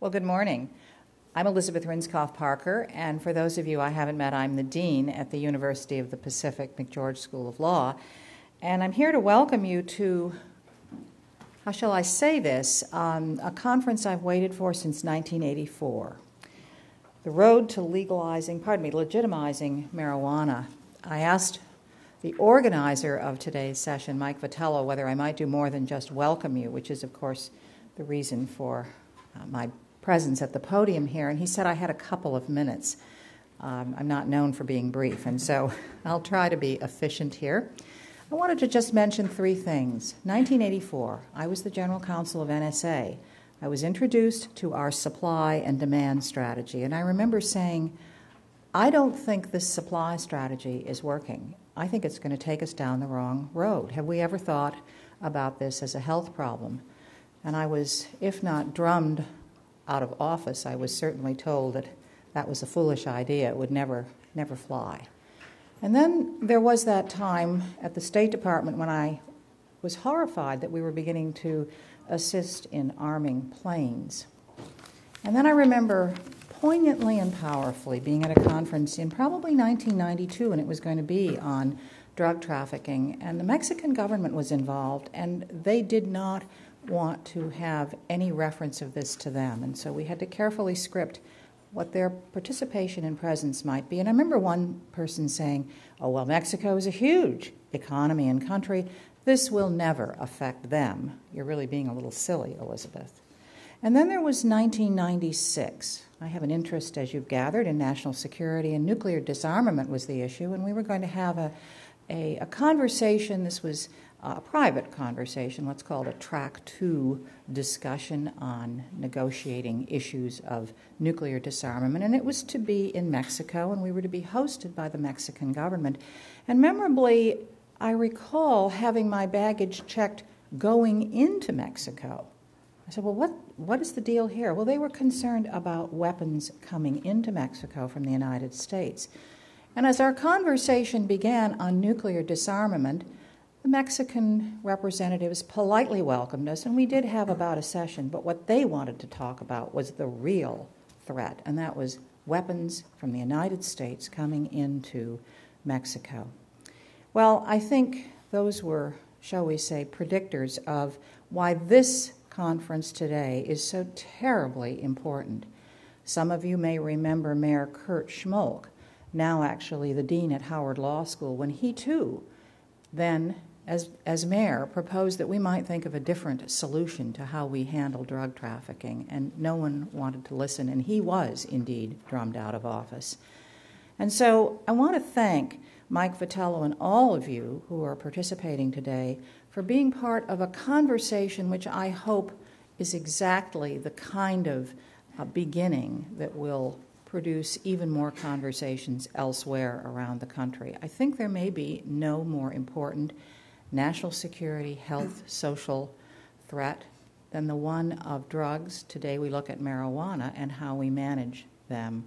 Well, good morning. I'm Elizabeth Rinskoff Parker, and for those of you I haven't met, I'm the Dean at the University of the Pacific McGeorge School of Law, and I'm here to welcome you to, how shall I say this, a conference I've waited for since 1984. The road to legitimizing marijuana. I asked the organizer of today's session, Mike Vitello, whether I might do more than just welcome you, which is, of course, the reason for my presence at the podium here, and he said I had a couple of minutes. I'm not known for being brief, and so I'll try to be efficient here. I wanted to just mention three things. 1984, I was the general counsel of NSA. I was introduced to our supply and demand strategy, and I remember saying, I don't think this supply strategy is working. I think it's going to take us down the wrong road. Have we ever thought about this as a health problem? And I was, if not drummed out of office, I was certainly told that that was a foolish idea. It would never fly. And then there was that time at the State Department when I was horrified that we were beginning to assist in arming planes. And then I remember poignantly and powerfully being at a conference in probably 1992, and it was going to be on drug trafficking, and the Mexican government was involved, and they did not want to have any reference of this to them. And so we had to carefully script what their participation and presence might be. And I remember one person saying, oh, well, Mexico is a huge economy and country. This will never affect them. You're really being a little silly, Elizabeth. And then there was 1996. I have an interest, as you've gathered, in national security, and nuclear disarmament was the issue. And we were going to have a conversation. This was a private conversation, what's called a Track 2 discussion on negotiating issues of nuclear disarmament. And it was to be in Mexico, and we were to be hosted by the Mexican government. And memorably, I recall having my baggage checked going into Mexico. I said, well, what is the deal here? Well, they were concerned about weapons coming into Mexico from the United States. And as our conversation began on nuclear disarmament, the Mexican representatives politely welcomed us, and we did have about a session, but what they wanted to talk about was the real threat, and that was weapons from the United States coming into Mexico. Well, I think those were, shall we say, predictors of why this conference today is so terribly important. Some of you may remember Mayor Kurt Schmolk, now actually the dean at Howard Law School, when he too then, as mayor, proposed that we might think of a different solution to how we handle drug trafficking, and no one wanted to listen, and he was indeed drummed out of office. And so I want to thank Mike Vitello and all of you who are participating today for being part of a conversation which I hope is exactly the kind of beginning that will produce even more conversations elsewhere around the country. I think there may be no more important national security, health, social threat than the one of drugs. Today we look at marijuana and how we manage them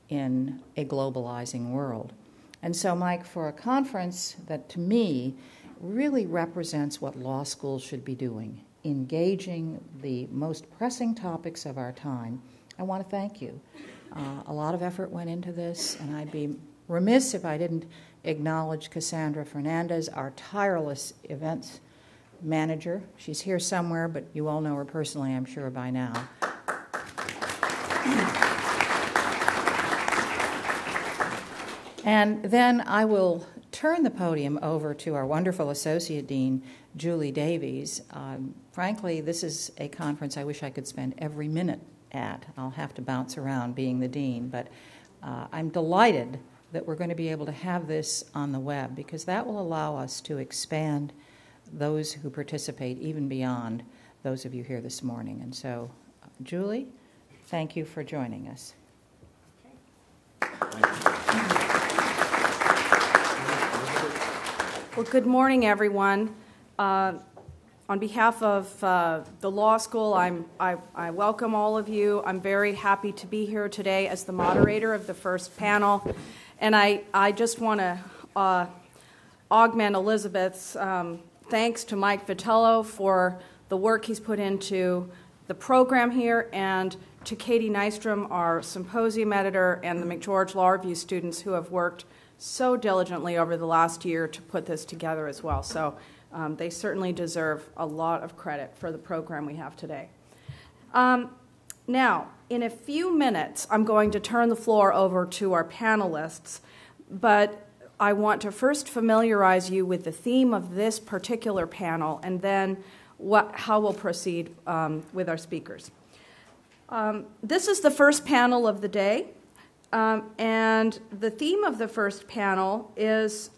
in a globalizing world. And so, Mike, for a conference that to me really represents what law schools should be doing, engaging the most pressing topics of our time, I want to thank you. A lot of effort went into this, and I'd be remiss if I didn't acknowledge Cassandra Fernandez, our tireless events manager. She's here somewhere, but you all know her personally, I'm sure, by now. And then I will turn the podium over to our wonderful Associate Dean, Julie Davies. Frankly, this is a conference I wish I could spend every minute at. I'll have to bounce around being the dean, but I'm delighted that we're going to be able to have this on the web, because that will allow us to expand those who participate even beyond those of you here this morning. And so, Julie, thank you for joining us. Well, good morning, everyone. On behalf of the law school, I welcome all of you. I'm very happy to be here today as the moderator of the first panel. And I just want to augment Elizabeth's thanks to Mike Vitello for the work he's put into the program here and to Katie Nystrom, our symposium editor, and the McGeorge Law Review students who have worked so diligently over the last year to put this together as well. So they certainly deserve a lot of credit for the program we have today. Now, in a few minutes, I'm going to turn the floor over to our panelists, but I want to first familiarize you with the theme of this particular panel and then how we'll proceed with our speakers. This is the first panel of the day, and the theme of the first panel is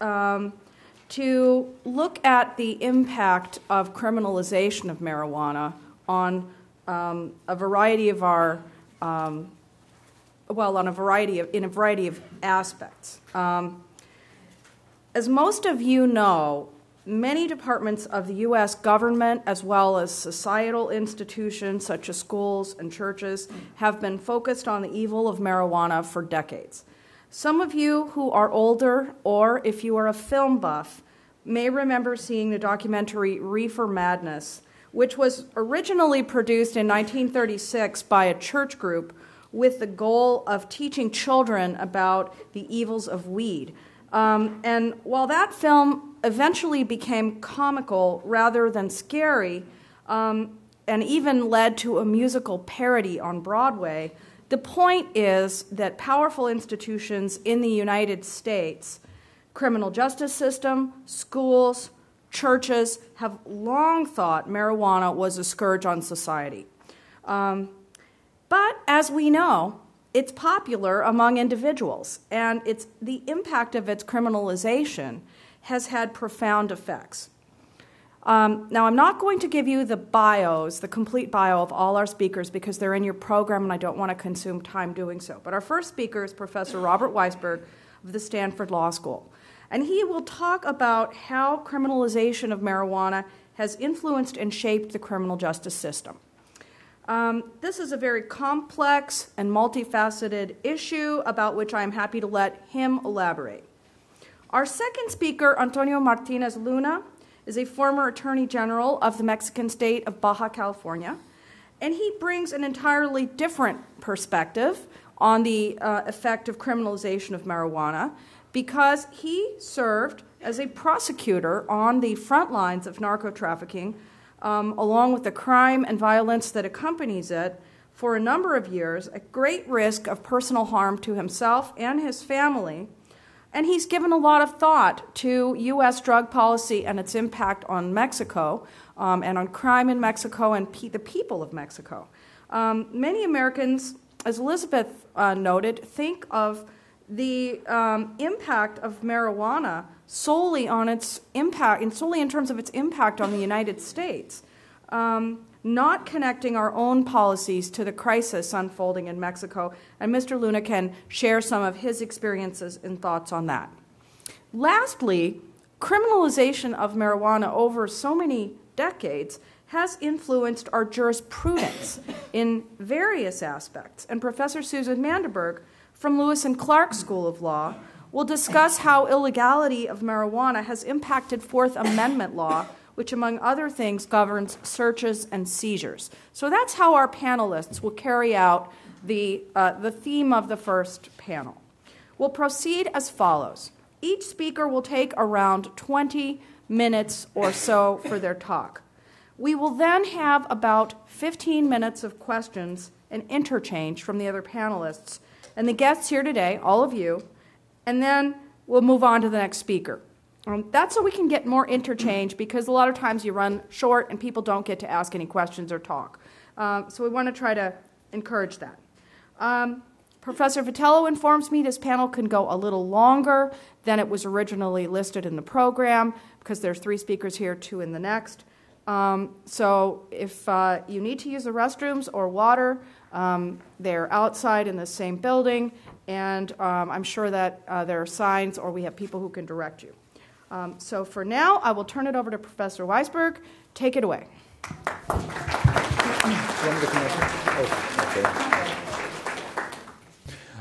to look at the impact of criminalization of marijuana on a variety of our, in a variety of aspects. As most of you know, many departments of the U.S. government, as well as societal institutions such as schools and churches, have been focused on the evil of marijuana for decades. Some of you who are older, or if you are a film buff, may remember seeing the documentary Reefer Madness, which was originally produced in 1936 by a church group with the goal of teaching children about the evils of weed. And while that film eventually became comical rather than scary, and even led to a musical parody on Broadway, the point is that powerful institutions in the United States, criminal justice system, schools, churches, have long thought marijuana was a scourge on society. But as we know, it's popular among individuals, and the impact of its criminalization has had profound effects. Now, I'm not going to give you the complete bio of all our speakers, because they're in your program, and I don't want to consume time doing so. But our first speaker is Professor Robert Weisberg of the Stanford Law School. And he will talk about how criminalization of marijuana has influenced and shaped the criminal justice system. This is a very complex and multifaceted issue about which I am happy to let him elaborate. Our second speaker, Antonio Martinez Luna, is a former Attorney General of the Mexican state of Baja California, and he brings an entirely different perspective on the effect of criminalization of marijuana, because he served as a prosecutor on the front lines of narco-trafficking, along with the crime and violence that accompanies it, for a number of years, at great risk of personal harm to himself and his family. And he's given a lot of thought to U.S. drug policy and its impact on Mexico, and on crime in Mexico and the people of Mexico. Many Americans, as Elizabeth noted, think of the impact of marijuana solely on its impact, and solely in terms of its impact on the United States, not connecting our own policies to the crisis unfolding in Mexico. And Mr. Luna can share some of his experiences and thoughts on that. Lastly, criminalization of marijuana over so many decades has influenced our jurisprudence in various aspects. And Professor Susan Mandiberg from Lewis and Clark School of Law will discuss how illegality of marijuana has impacted Fourth Amendment law, which, among other things, governs searches and seizures. So that's how our panelists will carry out the theme of the first panel. We'll proceed as follows. Each speaker will take around 20 minutes or so for their talk. We will then have about 15 minutes of questions and interchange from the other panelists and the guests here today, all of you, and then we'll move on to the next speaker. That's so we can get more interchange, because a lot of times you run short and people don't get to ask any questions or talk. So we want to try to encourage that. Professor Vitello informs me this panel can go a little longer than it was originally listed in the program, because there's 3 speakers here, 2 in the next. So if you need to use the restrooms or water, they're outside in the same building, and I'm sure that there are signs, or we have people who can direct you. So for now, I will turn it over to Professor Weisberg. Take it away.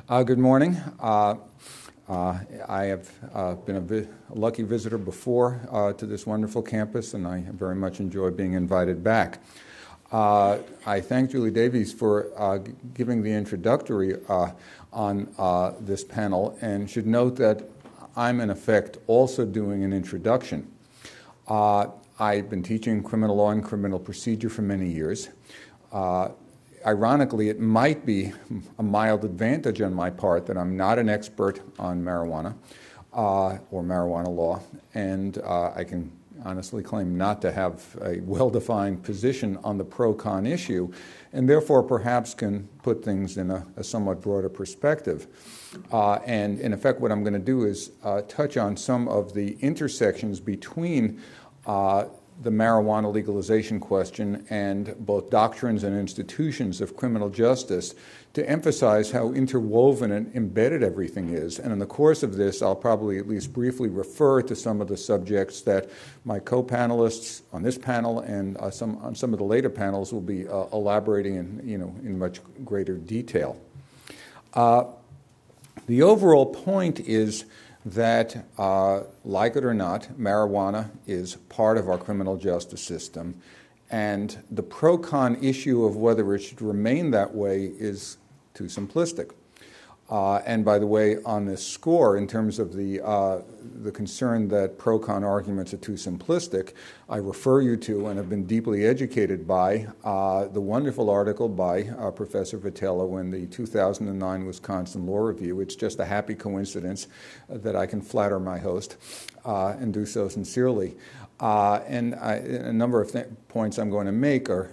Good morning. I have been a lucky visitor before to this wonderful campus, and I very much enjoy being invited back. I thank Julie Davies for giving the introductory on this panel, and should note that I'm in effect also doing an introduction. I've been teaching criminal law and criminal procedure for many years. Ironically, it might be a mild advantage on my part that I'm not an expert on marijuana or marijuana law, and I can honestly claim not to have a well-defined position on the pro-con issue, and therefore perhaps can put things in a somewhat broader perspective. And in effect, what I'm going to do is touch on some of the intersections between the marijuana legalization question and both doctrines and institutions of criminal justice to emphasize how interwoven and embedded everything is. And in the course of this, I'll probably at least briefly refer to some of the subjects that my co-panelists on this panel and on some of the later panels will be elaborating in much greater detail. The overall point is that, like it or not, marijuana is part of our criminal justice system, and the pro-con issue of whether it should remain that way is too simplistic. And by the way, on this score, in terms of the concern that pro-con arguments are too simplistic, I refer you to and have been deeply educated by the wonderful article by Professor Vitello in the 2009 Wisconsin Law Review. It's just a happy coincidence that I can flatter my host and do so sincerely. And a number of points I'm going to make are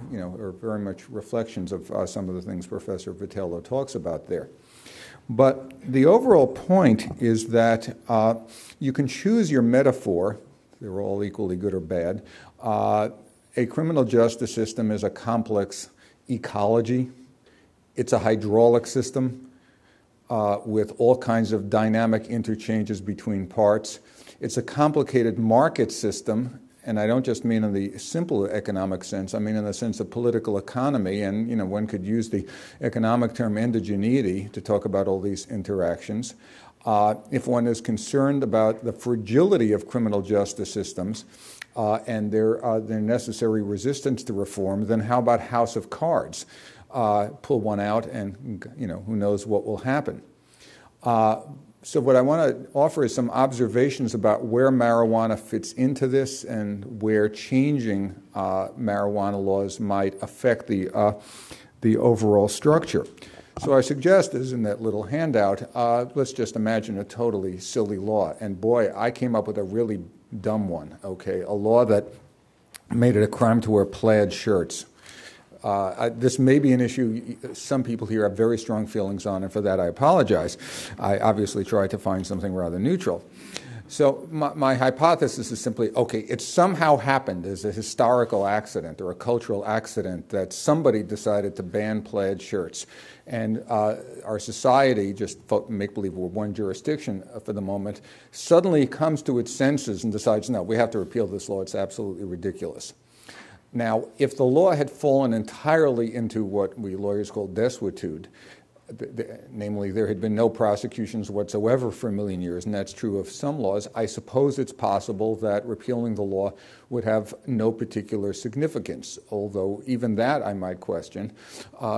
very much reflections of some of the things Professor Vitello talks about there. But the overall point is that you can choose your metaphor. They're all equally good or bad. A criminal justice system is a complex ecology. It's a hydraulic system with all kinds of dynamic interchanges between parts. It's a complicated market system, and I don't just mean in the simple economic sense, I mean in the sense of political economy, and one could use the economic term endogeneity to talk about all these interactions. If one is concerned about the fragility of criminal justice systems and their necessary resistance to reform, then how about House of Cards? Pull one out and who knows what will happen. So what I want to offer is some observations about where marijuana fits into this and where changing marijuana laws might affect the overall structure. So I suggest, as in that little handout, let's just imagine a totally silly law. And boy, I came up with a really dumb one, okay? A law that made it a crime to wear plaid shirts. This may be an issue some people here have very strong feelings on, and for that I apologize. I obviously tried to find something rather neutral. So my hypothesis is simply, okay, it somehow happened as a historical accident or a cultural accident that somebody decided to ban plaid shirts. And our society, just make-believe we're one jurisdiction for the moment, suddenly comes to its senses and decides, no, we have to repeal this law. It's absolutely ridiculous. Now, if the law had fallen entirely into what we lawyers call desuetude, namely there had been no prosecutions whatsoever for a million years, and that's true of some laws, I suppose it's possible that repealing the law would have no particular significance, although even that I might question,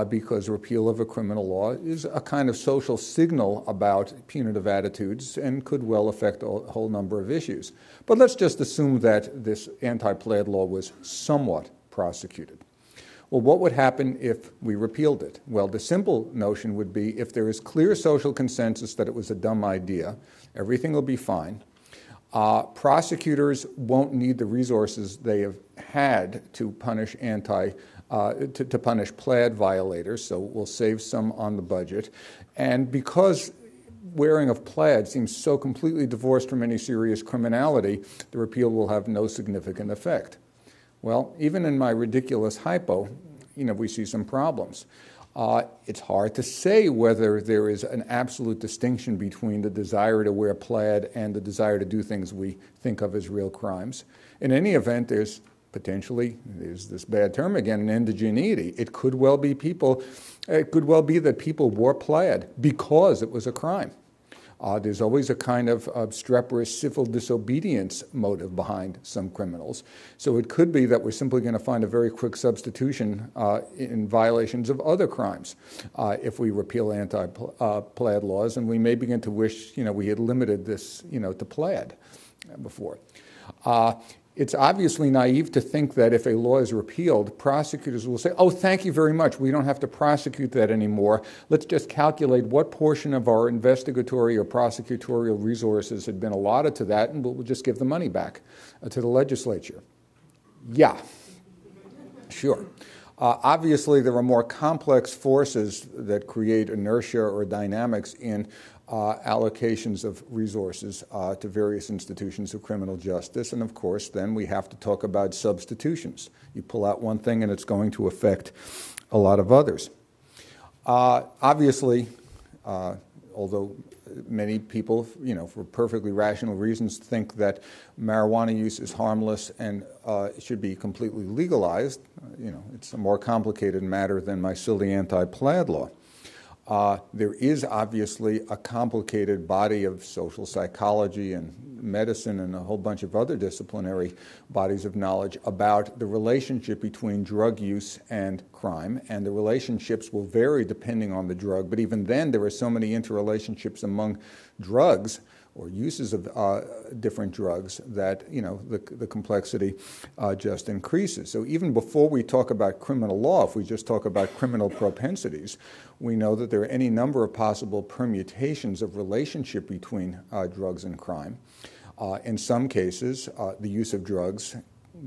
because repeal of a criminal law is a kind of social signal about punitive attitudes and could well affect a whole number of issues. But let's just assume that this anti-plaid law was somewhat prosecuted. Well, what would happen if we repealed it? Well, the simple notion would be if there is clear social consensus that it was a dumb idea, everything will be fine. Prosecutors won't need the resources they have had to punish to punish plaid violators, so we'll save some on the budget. And because wearing of plaid seems so completely divorced from any serious criminality, the repeal will have no significant effect. Well, even in my ridiculous hypo, we see some problems. It's hard to say whether there is an absolute distinction between the desire to wear plaid and the desire to do things we think of as real crimes. In any event, there's this bad term again, an endogeneity. It could well be that people wore plaid because it was a crime. There's always a kind of obstreperous civil disobedience motive behind some criminals. So it could be that we're simply going to find a very quick substitution in violations of other crimes if we repeal anti-plaid laws, and we may begin to wish, we had limited this, to plaid before. It's obviously naive to think that if a law is repealed, prosecutors will say, oh, thank you very much, we don't have to prosecute that anymore. Let's just calculate what portion of our investigatory or prosecutorial resources had been allotted to that, and we'll just give the money back to the legislature. Yeah, sure. Obviously, there are more complex forces that create inertia or dynamics in allocations of resources to various institutions of criminal justice. And of course, then we have to talk about substitutions. You pull out one thing and it's going to affect a lot of others. Obviously, although many people, for perfectly rational reasons, think that marijuana use is harmless and should be completely legalized, it's a more complicated matter than my silly anti-plaid law. There is obviously a complicated body of social psychology and medicine and a whole bunch of other disciplinary bodies of knowledge about the relationship between drug use and crime, and the relationships will vary depending on the drug, but even then there are so many interrelationships among drugs or uses of different drugs that the complexity just increases. So even before we talk about criminal law, if we just talk about criminal propensities, we know that there are any number of possible permutations of relationship between drugs and crime. In some cases, the use of drugs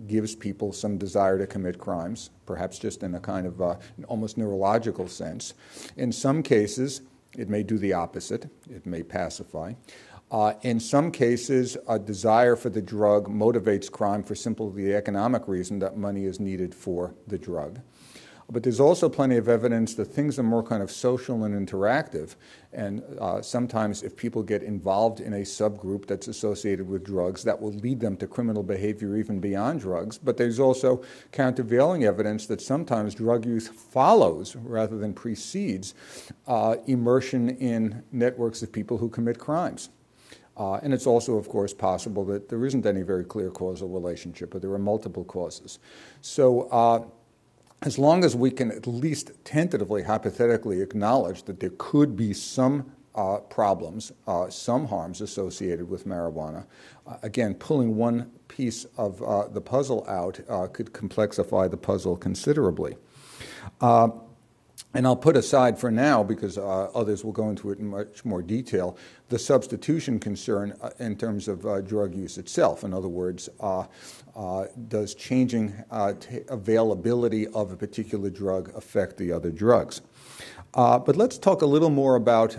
gives people some desire to commit crimes, perhaps just in a kind of almost neurological sense. In some cases, it may do the opposite. It may pacify. In some cases, a desire for the drug motivates crime for simply the economic reason that money is needed for the drug. But there's also plenty of evidence that things are more kind of social and interactive, and sometimes if people get involved in a subgroup that's associated with drugs, that will lead them to criminal behavior even beyond drugs. But there's also countervailing evidence that sometimes drug use follows rather than precedes immersion in networks of people who commit crimes. And it's also, of course, possible that there isn't any very clear causal relationship, but there are multiple causes. So as long as we can at least tentatively, hypothetically acknowledge that there could be some problems, some harms associated with marijuana, again, pulling one piece of the puzzle out could complexify the puzzle considerably. And I'll put aside for now, because others will go into it in much more detail, the substitution concern in terms of drug use itself. In other words, does changing availability of a particular drug affect the other drugs? But let's talk a little more about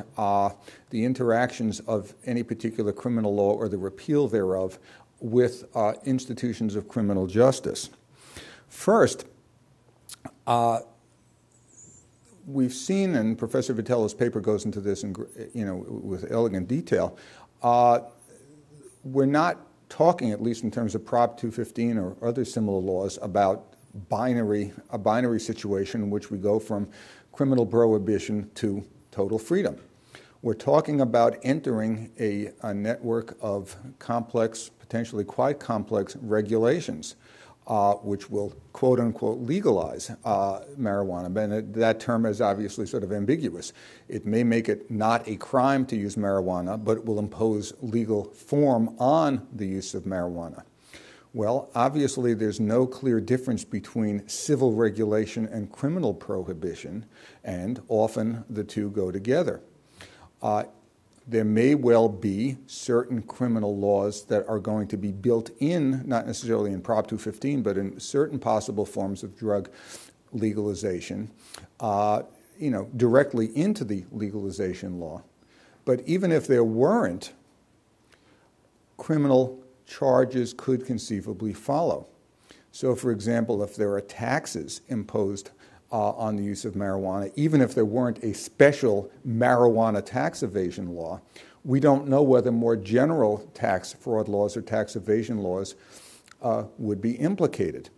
the interactions of any particular criminal law or the repeal thereof with institutions of criminal justice. First, we've seen, and Professor Vitella's paper goes into this with elegant detail, we're not talking, at least in terms of Prop 215 or other similar laws, about a binary situation in which we go from criminal prohibition to total freedom. We're talking about entering a network of complex, potentially quite complex regulations, which will, quote unquote, legalize marijuana. And that term is obviously sort of ambiguous. It may make it not a crime to use marijuana, but it will impose legal form on the use of marijuana. Well, obviously there's no clear difference between civil regulation and criminal prohibition, and often the two go together. There may well be certain criminal laws that are going to be built in, not necessarily in Prop 215, but in certain possible forms of drug legalization, directly into the legalization law. But even if there weren't, criminal charges could conceivably follow. So, for example, if there are taxes imposed on the use of marijuana, even if there weren't a special marijuana tax evasion law, we don't know whether more general tax fraud laws or tax evasion laws would be implicated.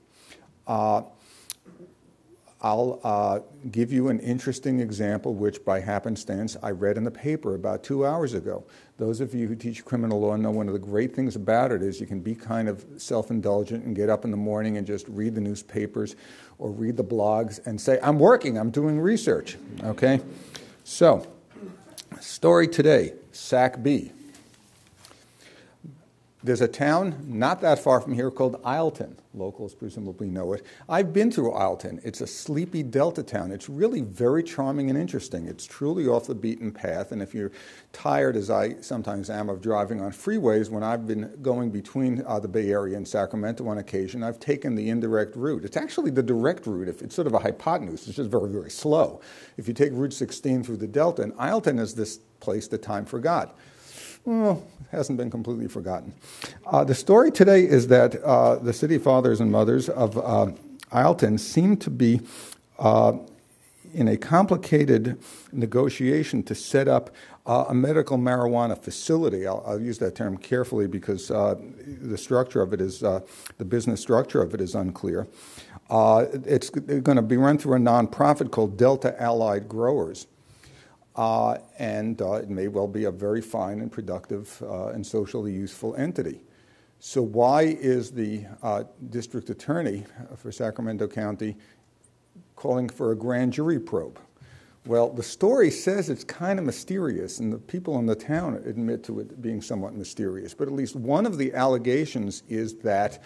I'll give you an interesting example, which by happenstance I read in the paper about 2 hours ago. Those of you who teach criminal law know one of the great things about it is you can be kind of self-indulgent and get up in the morning and just read the newspapers or read the blogs and say, I'm working, I'm doing research, okay? So, story today, Sac B. There's a town not that far from here called Ileton. Locals presumably know it. I've been through Ileton. It's a sleepy delta town. It's really very charming and interesting. It's truly off the beaten path, and if you're tired, as I sometimes am, of driving on freeways, when I've been going between the Bay Area and Sacramento on occasion, I've taken the indirect route. It's actually the direct route. It's sort of a hypotenuse. It's just very, very slow. If you take Route 16 through the delta, and Ileton is this place that time forgot. Well, it hasn't been completely forgotten. The story today is that the city fathers and mothers of Ileton seem to be in a complicated negotiation to set up a medical marijuana facility. I'll use that term carefully because the structure of it is, the business structure of it is unclear. It's going to be run through a nonprofit called Delta Allied Growers. And it may well be a very fine and productive and socially useful entity. So why is the district attorney for Sacramento County calling for a grand jury probe? Well, the story says it's kind of mysterious, and the people in the town admit to it being somewhat mysterious. But at least one of the allegations is that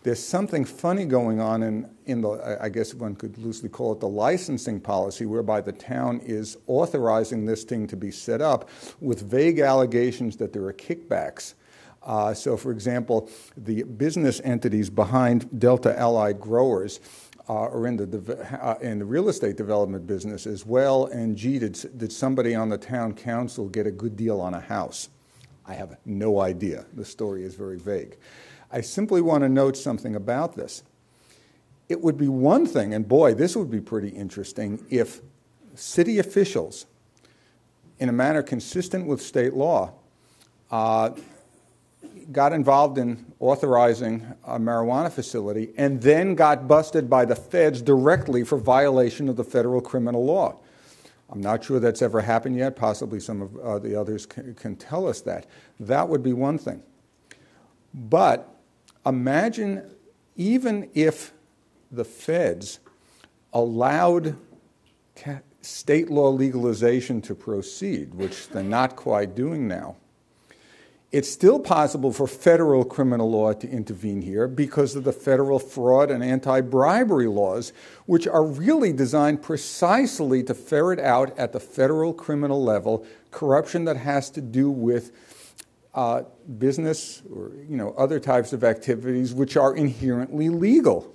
there's something funny going on in the, I guess one could loosely call it the licensing policy, whereby the town is authorizing this thing to be set up with vague allegations that there are kickbacks. So, for example, the business entities behind Delta Allied Growers are in the real estate development business as well, and gee, did somebody on the town council get a good deal on a house? I have no idea. The story is very vague. I simply want to note something about this. It would be one thing, and boy, this would be pretty interesting, if city officials, in a manner consistent with state law, got involved in authorizing a marijuana facility and then got busted by the feds directly for violation of the federal criminal law. I'm not sure that's ever happened yet. Possibly some of the others can tell us that. That would be one thing. But imagine even if the feds allowed state law legalization to proceed, which they're not quite doing now. It's still possible for federal criminal law to intervene here because of the federal fraud and anti-bribery laws, which are really designed precisely to ferret out at the federal criminal level corruption that has to do with business or other types of activities which are inherently legal,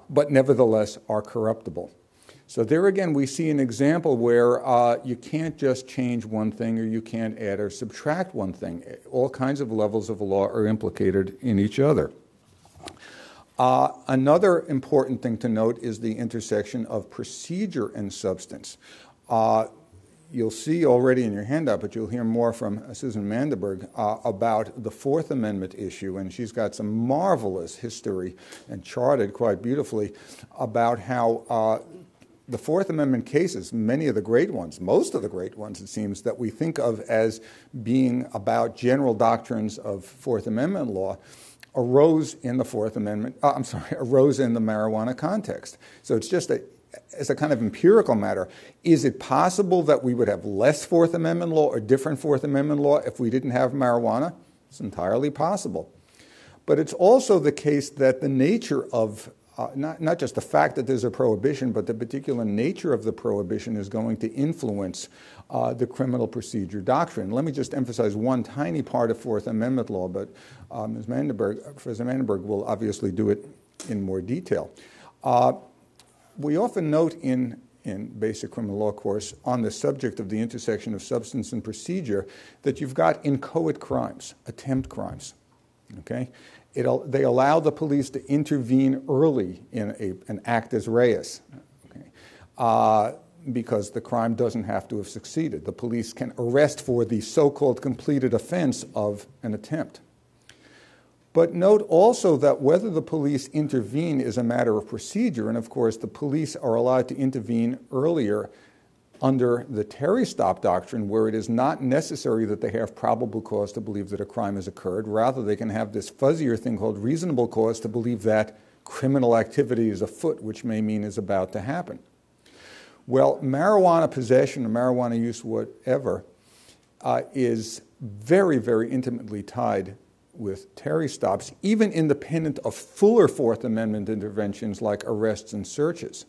but nevertheless are corruptible. So there again, we see an example where you can't just change one thing or you can't add or subtract one thing. All kinds of levels of law are implicated in each other. Another important thing to note is the intersection of procedure and substance. You'll see already in your handout, but you'll hear more from Susan Mandiberg about the Fourth Amendment issue, and she's got some marvelous history and charted quite beautifully about how the Fourth Amendment cases, many of the great ones, most of the great ones, it seems, that we think of as being about general doctrines of Fourth Amendment law, arose in the arose in the marijuana context. So it's just as a kind of empirical matter, is it possible that we would have less Fourth Amendment law or different Fourth Amendment law if we didn't have marijuana? It's entirely possible. But it's also the case that the nature of not just the fact that there's a prohibition, but the particular nature of the prohibition is going to influence the criminal procedure doctrine. Let me just emphasize one tiny part of Fourth Amendment law, but Professor Mandiberg will obviously do it in more detail. We often note in basic criminal law course on the subject of the intersection of substance and procedure that you've got inchoate crimes, attempt crimes, okay? They allow the police to intervene early in an actus reus, okay? Because the crime doesn't have to have succeeded. The police can arrest for the so-called completed offense of an attempt. But note also that whether the police intervene is a matter of procedure, and of course the police are allowed to intervene earlier under the Terry stop doctrine, where it is not necessary that they have probable cause to believe that a crime has occurred. Rather, they can have this fuzzier thing called reasonable cause to believe that criminal activity is afoot, which may mean is about to happen. Well, marijuana possession or marijuana use, whatever, is very, very intimately tied with Terry stops, even independent of fuller Fourth Amendment interventions like arrests and searches.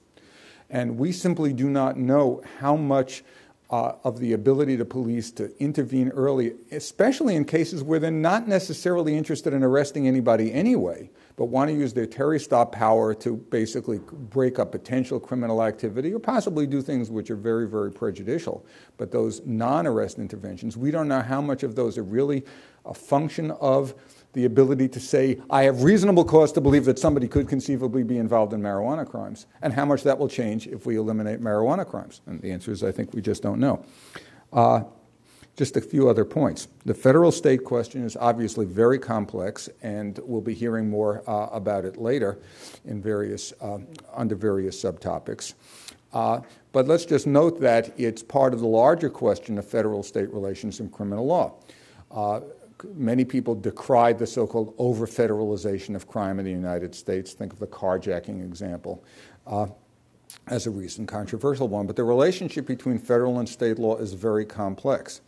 And we simply do not know how much of the ability to police to intervene early, especially in cases where they're not necessarily interested in arresting anybody anyway, but want to use their Terry stop power to basically break up potential criminal activity or possibly do things which are very, very prejudicial. But those non-arrest interventions, we don't know how much of those are really a function of the ability to say, I have reasonable cause to believe that somebody could conceivably be involved in marijuana crimes, and how much that will change if we eliminate marijuana crimes. And the answer is, I think we just don't know. Just a few other points. The federal-state question is obviously very complex, and we'll be hearing more about it later in under various subtopics. But let's just note that it's part of the larger question of federal-state relations in criminal law. Many people decried the so-called over-federalization of crime in the United States. Think of the carjacking example as a recent controversial one. But the relationship between federal and state law is very complex.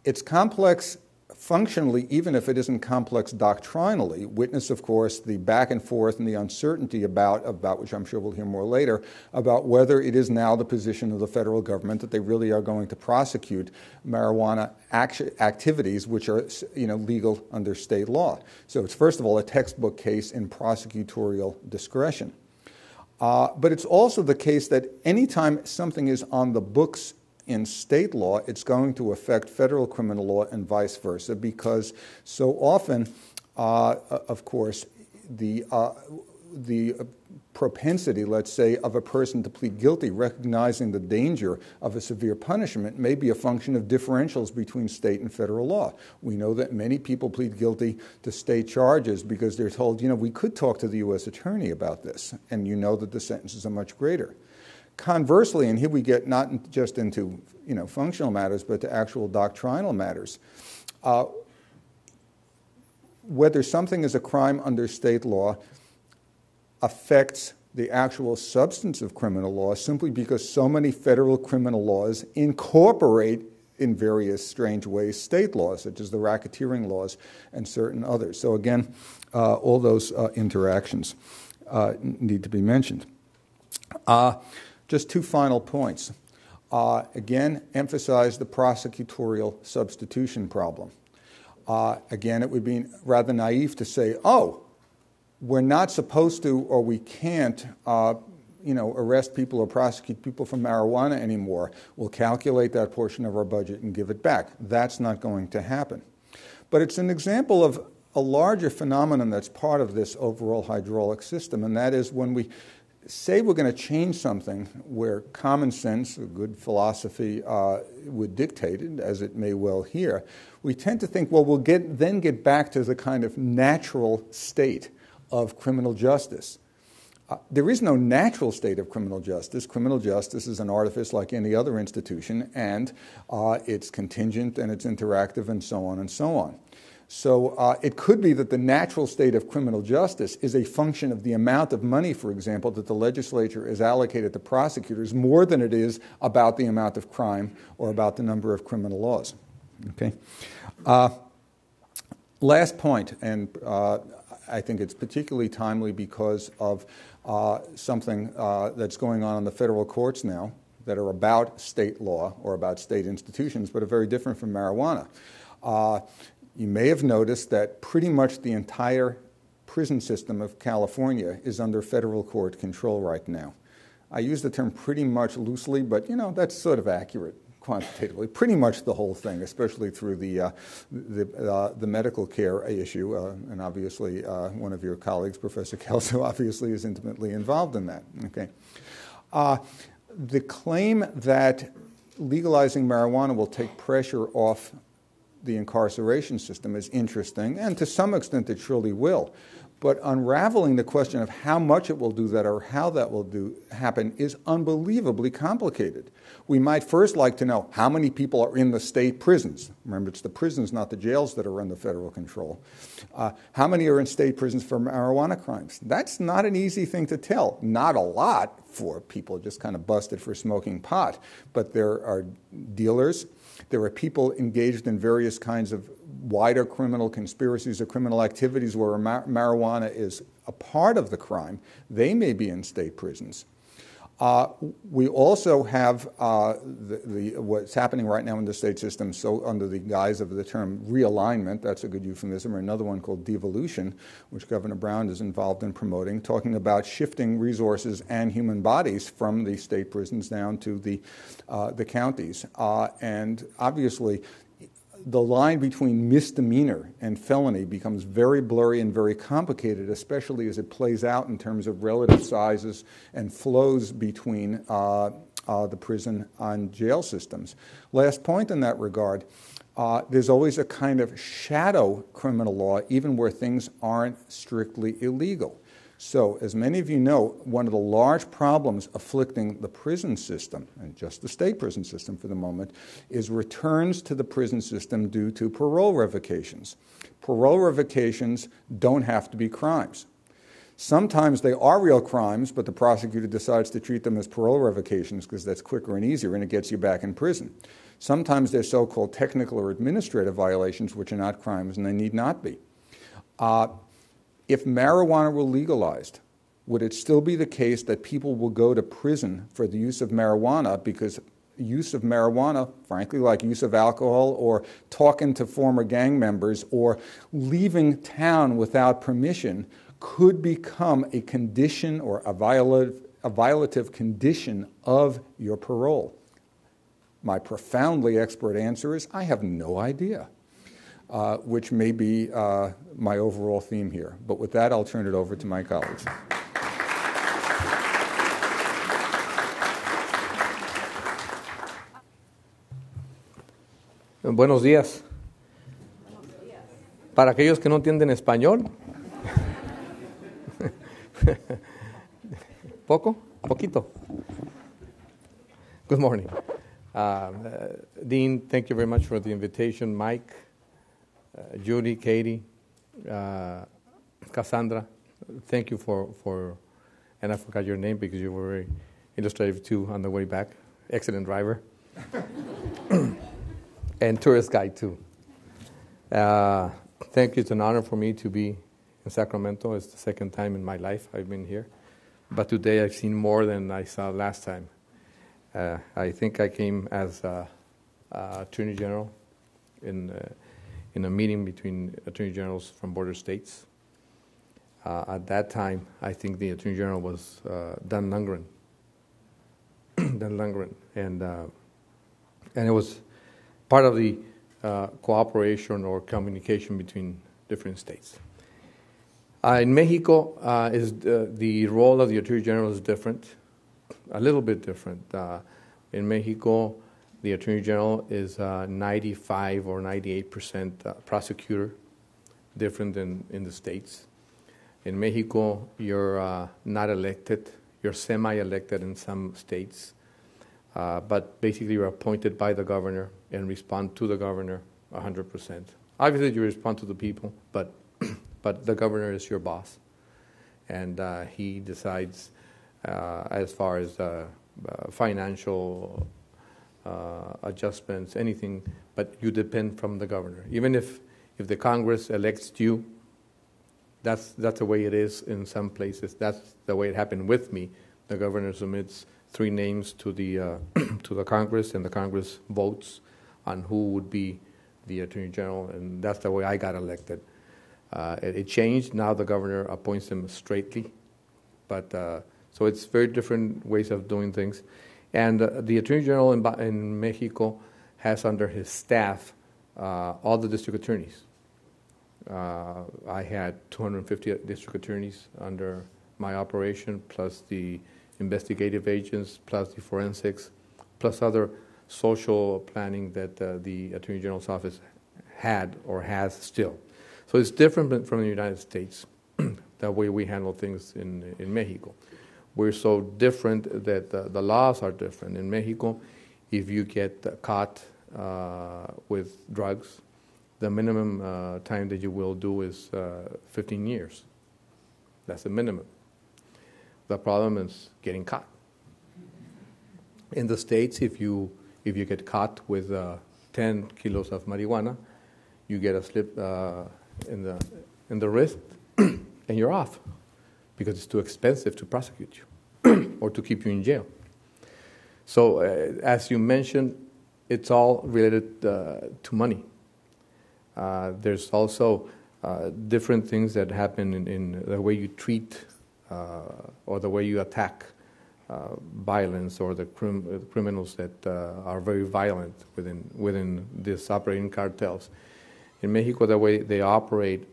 It's complex functionally, even if it isn't complex doctrinally. Witness, of course, the back and forth and the uncertainty about which I'm sure we'll hear more later, about whether it is now the position of the federal government that they really are going to prosecute marijuana activities which are legal under state law. So it's, first of all, a textbook case in prosecutorial discretion. But it's also the case that anytime something is on the books in state law, it's going to affect federal criminal law and vice versa, because so often, of course, the propensity, let's say, of a person to plead guilty, recognizing the danger of a severe punishment, may be a function of differentials between state and federal law. We know that many people plead guilty to state charges because they're told, we could talk to the U.S. attorney about this, and you know that the sentences are much greater. Conversely, and here we get not just into functional matters, but to actual doctrinal matters, whether something is a crime under state law affects the actual substance of criminal law simply because so many federal criminal laws incorporate in various strange ways state laws, such as the racketeering laws and certain others. So again, all those interactions need to be mentioned. Just two final points. Again, emphasize the prosecutorial substitution problem. Again, it would be rather naive to say, we're not supposed to or we can't arrest people or prosecute people for marijuana anymore. We'll calculate that portion of our budget and give it back. That's not going to happen. But it's an example of a larger phenomenon that's part of this overall hydraulic system, and that is when we say we're going to change something where common sense or good philosophy would dictate it, as it may well here, we tend to think, well, we'll then get back to the kind of natural state of criminal justice. There is no natural state of criminal justice. Criminal justice is an artifice like any other institution, and it's contingent and it's interactive and so on and so on. So it could be that the natural state of criminal justice is a function of the amount of money, for example, that the legislature is allocated to prosecutors more than it is about the amount of crime or about the number of criminal laws. Okay. Last point, and I think it's particularly timely because of something that's going on in the federal courts now that are about state law or about state institutions, but are very different from marijuana. You may have noticed that pretty much the entire prison system of California is under federal court control right now. I use the term pretty much loosely, but that's sort of accurate quantitatively. Pretty much the whole thing, especially through the medical care issue, and obviously one of your colleagues, Professor Kelso, obviously is intimately involved in that. Okay, the claim that legalizing marijuana will take pressure off the incarceration system is interesting, and to some extent it surely will. But unraveling the question of how much it will do that or how that will happen is unbelievably complicated. We might first like to know how many people are in the state prisons. Remember, it's the prisons, not the jails, that are under federal control. How many are in state prisons for marijuana crimes? That's not an easy thing to tell. Not a lot for people just kind of busted for smoking pot, but there are dealers. There are people engaged in various kinds of wider criminal conspiracies or criminal activities where marijuana is a part of the crime. They may be in state prisons. We also have what's happening right now in the state system, so under the guise of the term realignment, that's a good euphemism, or another one called devolution, which Governor Brown is involved in promoting, talking about shifting resources and human bodies from the state prisons down to the counties. And obviously, the line between misdemeanor and felony becomes very blurry and very complicated, especially as it plays out in terms of relative sizes and flows between the prison and jail systems. Last point in that regard, there's always a kind of shadow criminal law, even where things aren't strictly illegal. So, as many of you know, one of the large problems afflicting the prison system, and just the state prison system for the moment, is returns to the prison system due to parole revocations. Parole revocations don't have to be crimes. Sometimes they are real crimes, but the prosecutor decides to treat them as parole revocations because that's quicker and easier and it gets you back in prison. Sometimes they're so-called technical or administrative violations, which are not crimes, and they need not be. If marijuana were legalized, would it still be the case that people will go to prison for the use of marijuana because use of marijuana, frankly, like use of alcohol or talking to former gang members or leaving town without permission, could become a condition or a violative condition of your parole? My profoundly expert answer is, I have no idea. Which may be my overall theme here. But with that, I'll turn it over to my colleagues. Buenos días. Para aquellos que no entienden español, poquito. Good morning. Dean, thank you very much for the invitation. Mike, Judy, Katie, Cassandra, thank you for, and I forgot your name because you were very illustrative too on the way back. Excellent driver. And tourist guide too. Thank you. It's an honor for me to be in Sacramento. It's the second time in my life I've been here. But today I've seen more than I saw last time. I think I came as Attorney General in a meeting between Attorney Generals from border states. At that time, I think the Attorney General was Dan Lundgren. And it was part of the cooperation or communication between different states. In Mexico, the role of the Attorney General is different, a little bit different. In Mexico, the Attorney General is 95 or 98% prosecutor, different than in the States. In Mexico, you're not elected. You're semi-elected in some states. But basically, you're appointed by the governor and respond to the governor 100%. Obviously, you respond to the people, but the governor is your boss. And he decides as far as financial adjustments, anything, but you depend from the governor. Even if the Congress elects you, that's the way it is in some places. That's the way it happened with me. The governor submits 3 names to the to the Congress, and the Congress votes on who would be the Attorney General, and that's the way I got elected. It changed. Now the governor appoints them straightly, but so it's very different ways of doing things. And the Attorney General in Mexico has under his staff all the district attorneys. I had 250 district attorneys under my operation, plus the investigative agents, plus the forensics, plus other social planning that the Attorney General's office had or has still. So it's different from the United States, the way we handle things in Mexico. We're so different that the laws are different. In Mexico, if you get caught with drugs, the minimum time that you will do is 15 years. That's the minimum. The problem is getting caught. In the States, if you get caught with 10 kilos of marijuana, you get a slip in the wrist, and you're off, because it's too expensive to prosecute you or to keep you in jail. So, as you mentioned, it's all related to money. There's also different things that happen in the way you treat or the way you attack violence, or the criminals that are very violent within these operating cartels. In Mexico, the way they operate,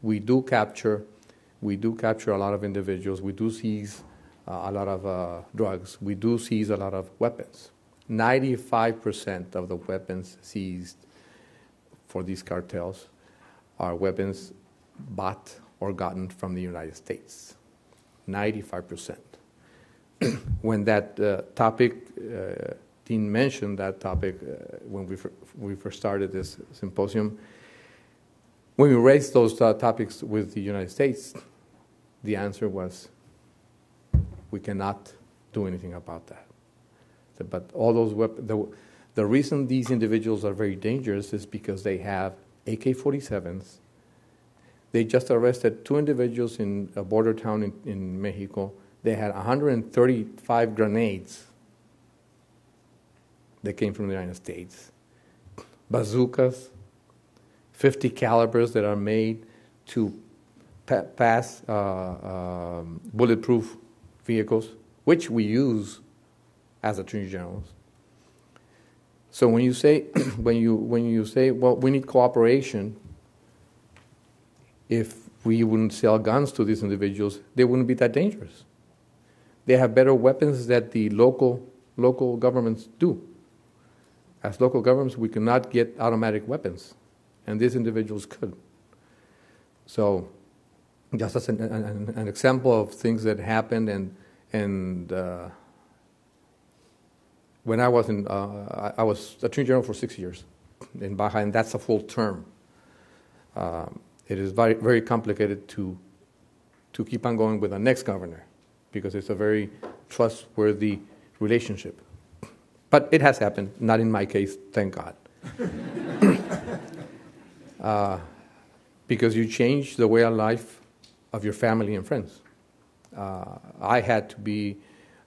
we do capture a lot of individuals. We do seize a lot of drugs. We do seize a lot of weapons. 95% of the weapons seized for these cartels are weapons bought or gotten from the United States. 95%. When that topic, Dean mentioned that topic when we first started this symposium, when we raised those topics with the United States, the answer was, we cannot do anything about that. But all those weapons, the reason these individuals are very dangerous is because they have AK-47s. They just arrested 2 individuals in a border town in Mexico. They had 135 grenades that came from the United States, bazookas, 50 calibers that are made to pass bulletproof vehicles, which we use as attorney generals. So when you say when you say, well, we need cooperation, if we wouldn't sell guns to these individuals, they wouldn't be that dangerous. They have better weapons that the local governments do. As local governments, we cannot get automatic weapons, and these individuals could. So, just as an example of things that happened, and when I was I was Attorney General for 6 years in Baja, and that's a full term. It is very, very complicated to keep on going with the next governor, because it's a very trustworthy relationship. But it has happened, not in my case, thank God. Because you change the way of life of your family and friends. I had to be,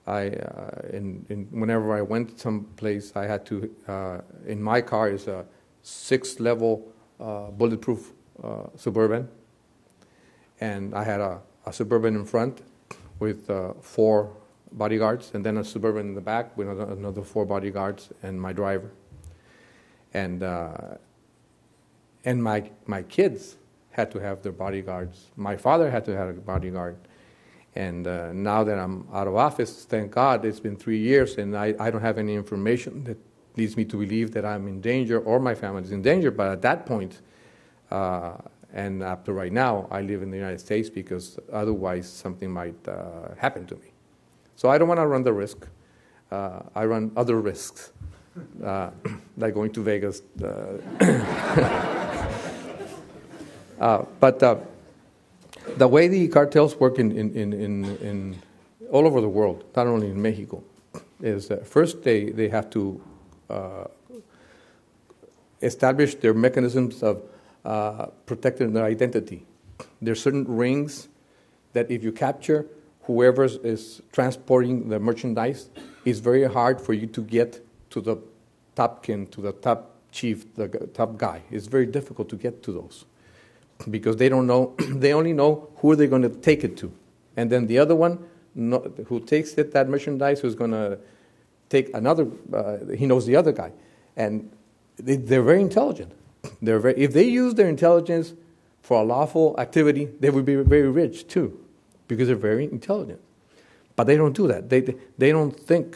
whenever I went someplace, I had to, in my car is a 6-level bulletproof Suburban, and I had a Suburban in front with 4 bodyguards, and then a Suburban in the back with another 4 bodyguards and my driver. And my kids had to have their bodyguards. My father had to have a bodyguard. And now that I'm out of office, thank God, it's been 3 years, and I don't have any information that leads me to believe that I'm in danger or my family is in danger. But at that point, and up to right now, I live in the United States, because otherwise something might happen to me. So I don't want to run the risk. I run other risks, like going to Vegas. But the way the cartels work in all over the world, not only in Mexico, is that first they have to establish their mechanisms of protecting their identity. There are certain rings that if you capture whoever is transporting the merchandise, it's very hard for you to get to the top kin, to the top chief, the top guy. It's very difficult to get to those, because they don't know, they only know who they're going to take it to. And then the other one who takes it, that merchandise, who's going to take another, he knows the other guy. And they're very intelligent. If they use their intelligence for a lawful activity, they would be very rich too, because they're very intelligent. But they don't do that. They don't think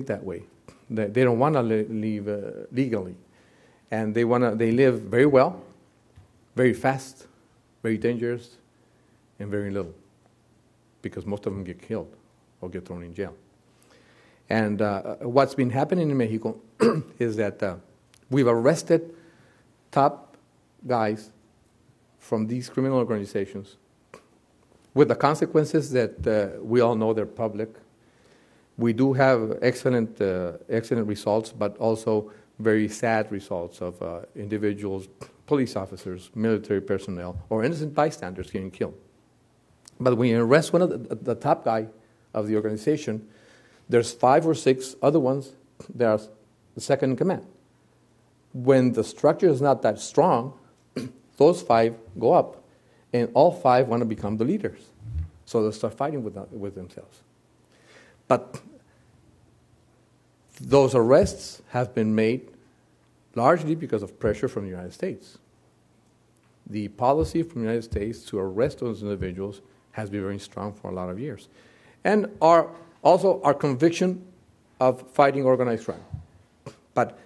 that way. They don't want to live legally. and they live very well, very fast, very dangerous, and very little, because most of them get killed or get thrown in jail. And what's been happening in Mexico is that we've arrested top guys from these criminal organizations with the consequences that we all know they're public. We do have excellent results, but also very sad results of individuals, police officers, military personnel, or innocent bystanders getting killed. But when you arrest one of the top guy of the organization, there's 5 or 6 other ones that are the second in command. When the structure is not that strong, those 5 go up, and all 5 want to become the leaders. So they start fighting with themselves. But those arrests have been made largely because of pressure from the United States. The policy from the United States to arrest those individuals has been very strong for a lot of years. And also our conviction of fighting organized crime. But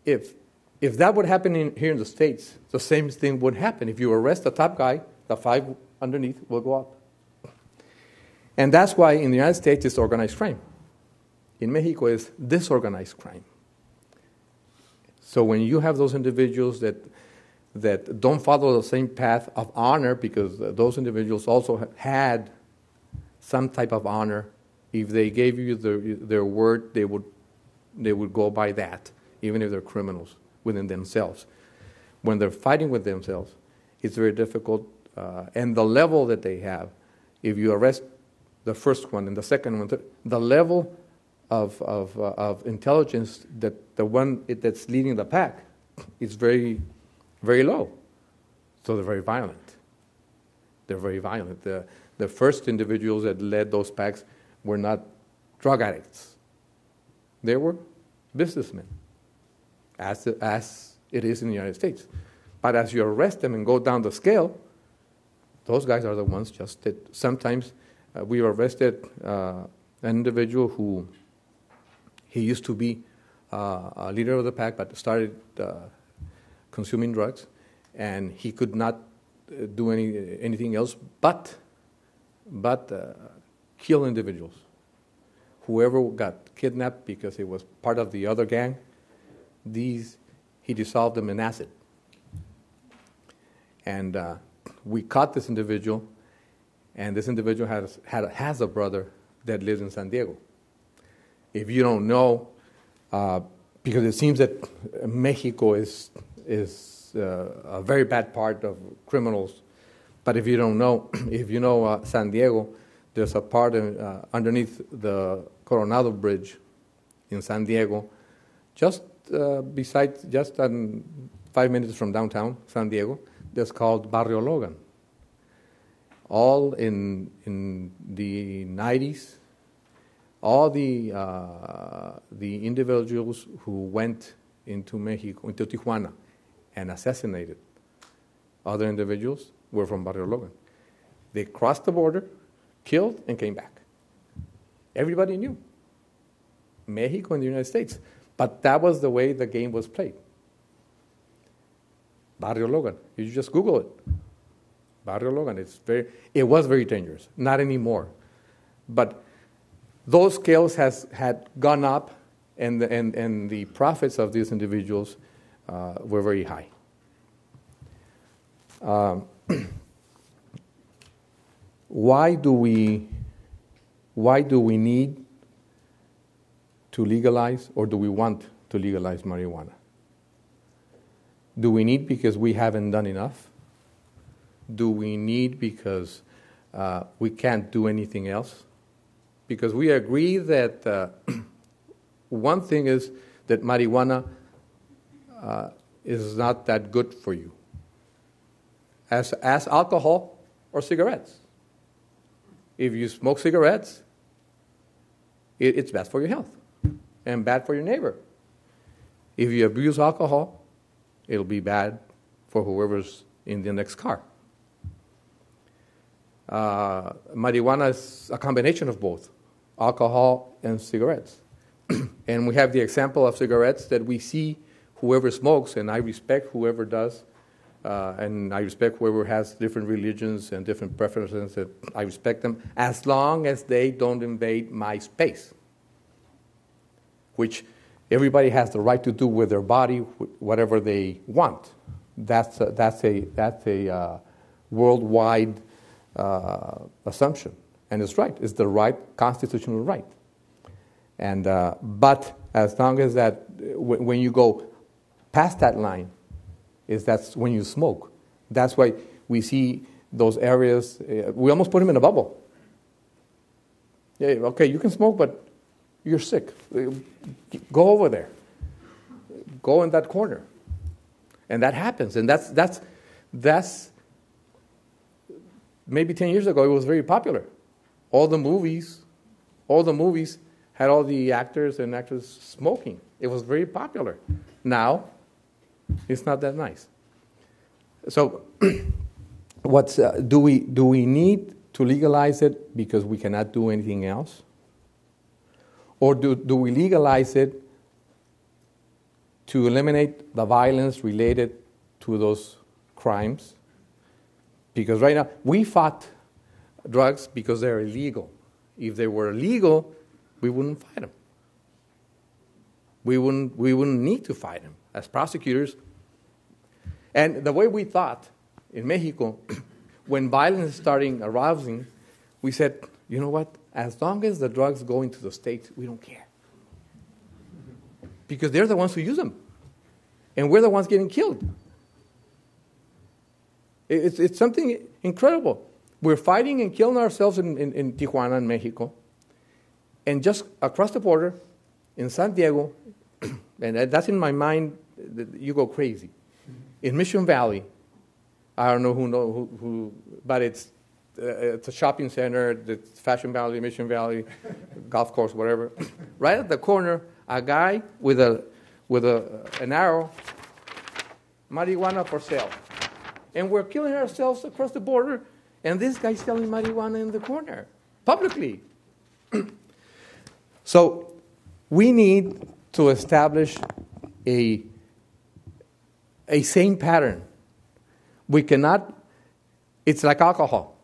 if that would happen here in the States, the same thing would happen. If you arrest the top guy, the 5 underneath will go up. And that's why in the United States it's organized crime. In Mexico it's disorganized crime. So when you have those individuals that don't follow the same path of honor, because those individuals also had some type of honor, if they gave you their word, they would go by that, even if they're criminals within themselves. When they're fighting with themselves, it's very difficult. And the level that they have, if you arrest the first one and the second one, the level of intelligence that the one that's leading the pack is very, very low. So they're very violent. They're very violent. The first individuals that led those packs were not drug addicts. They were businessmen, as it is in the United States. But as you arrest them and go down the scale, those guys are the ones just that sometimes we arrested an individual who he used to be a leader of the pack, but started consuming drugs, and he could not do anything else but kill individuals. Whoever got kidnapped because he was part of the other gang, he dissolved them in acid. And we caught this individual, and this individual has a brother that lives in San Diego. If you don't know, because it seems that Mexico is a very bad part of criminals, but if you don't know, if you know San Diego, there's a part underneath the Coronado Bridge in San Diego, just 5 minutes from downtown San Diego, that's called Barrio Logan. All in the 90s, all the individuals who went into Mexico, into Tijuana, and assassinated other individuals were from Barrio Logan. They crossed the border, killed, and came back. Everybody knew. Mexico and the United States. But that was the way the game was played. Barrio Logan. You just Google it. Barrio Logan. It was very dangerous. Not anymore. But those scales had gone up, and the profits of these individuals were very high. Why do we need to legalize, or do we want to legalize marijuana? Do we need because we haven't done enough? Do we need because we can't do anything else? Because we agree that one thing is that marijuana is not that good for you, as alcohol or cigarettes. If you smoke cigarettes, it's bad for your health and bad for your neighbor. If you abuse alcohol, it'll be bad for whoever's in the next car. Marijuana is a combination of both, alcohol and cigarettes. And we have the example of cigarettes that we see whoever smokes, and I respect whoever does, and I respect whoever has different religions and different preferences. That I respect them as long as they don't invade my space, which everybody has the right to do with their body whatever they want. That's a worldwide assumption, and it's right. It's the right constitutional right. And but as long as that, when you go past that line, that's when you smoke. That's why we see those areas. We almost put them in a bubble. Yeah, okay, you can smoke, but you're sick. Go over there. Go in that corner. And that happens. And that's maybe 10 years ago, it was very popular. All the movies had all the actors and actresses smoking. It was very popular. Now, it's not that nice. So, do we need to legalize it because we cannot do anything else? Or do we legalize it to eliminate the violence related to those crimes? Because right now, we fought drugs because they're illegal. If they were legal, we wouldn't fight them. We wouldn't need to fight them as prosecutors. And the way we thought in Mexico, when violence started arousing, we said, you know what? As long as the drugs go into the states, we don't care. Because they're the ones who use them. And we're the ones getting killed. It's something incredible. We're fighting and killing ourselves in Tijuana, in Mexico. And just across the border, in San Diego, and that's in my mind, you go crazy. In Mission Valley, I don't know who, but it's a shopping center, the Fashion Valley, Mission Valley, golf course, whatever. Right at the corner, a guy with an arrow, marijuana for sale. And we're killing ourselves across the border, and this guy's selling marijuana in the corner, publicly. So we need to establish a sane pattern. We cannot, it's like alcohol.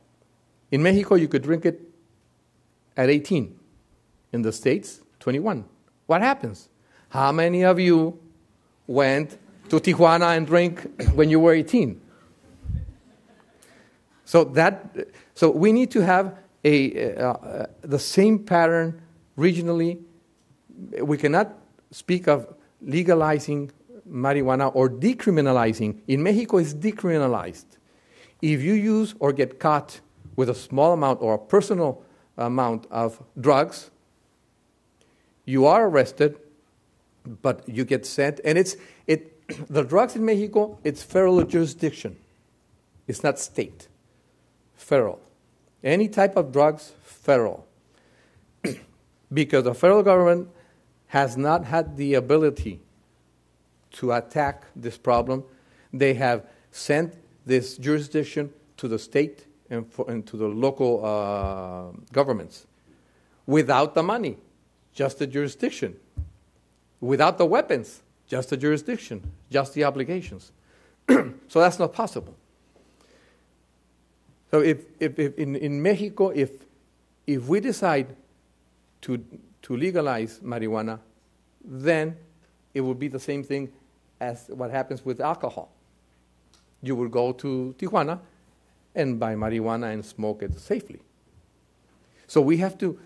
In Mexico, you could drink it at 18. In the States, 21. What happens? How many of you went to Tijuana and drank when you were 18? So we need to have the same pattern regionally. We cannot speak of legalizing marijuana or decriminalizing. In Mexico, it's decriminalized. If you use or get caught with a small amount or a personal amount of drugs, you are arrested, but you get sent. And the drugs in Mexico, it's federal jurisdiction. It's not state. Federal. Any type of drugs, federal. Because the federal government has not had the ability to attack this problem. They have sent this jurisdiction to the state and to the local governments without the money, just the jurisdiction. Without the weapons, just the jurisdiction, just the obligations. So that's not possible. So if in Mexico, if we decide to legalize marijuana, then it would be the same thing as what happens with alcohol. You will go to Tijuana and buy marijuana and smoke it safely. So we have to,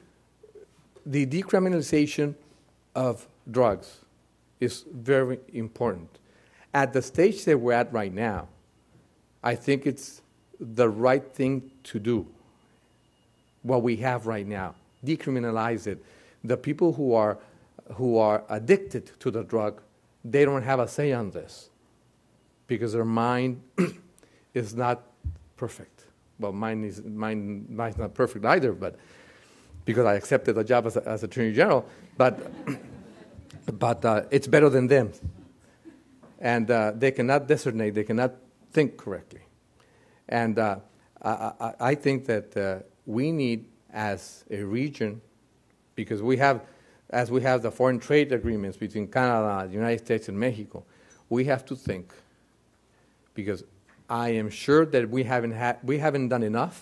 the decriminalization of drugs is very important. At the stage that we're at right now, I think it's the right thing to do, what we have right now. Decriminalize it. The people who are addicted to the drug, they don't have a say on this because their mind is not perfect. Well, mine's not perfect either, but because I accepted a job as Attorney General, but it's better than them. And they cannot discernate, they cannot think correctly. And I think that we need, as a region, because we have the foreign trade agreements between Canada, the United States, and Mexico, we have to think, because I am sure that we haven't done enough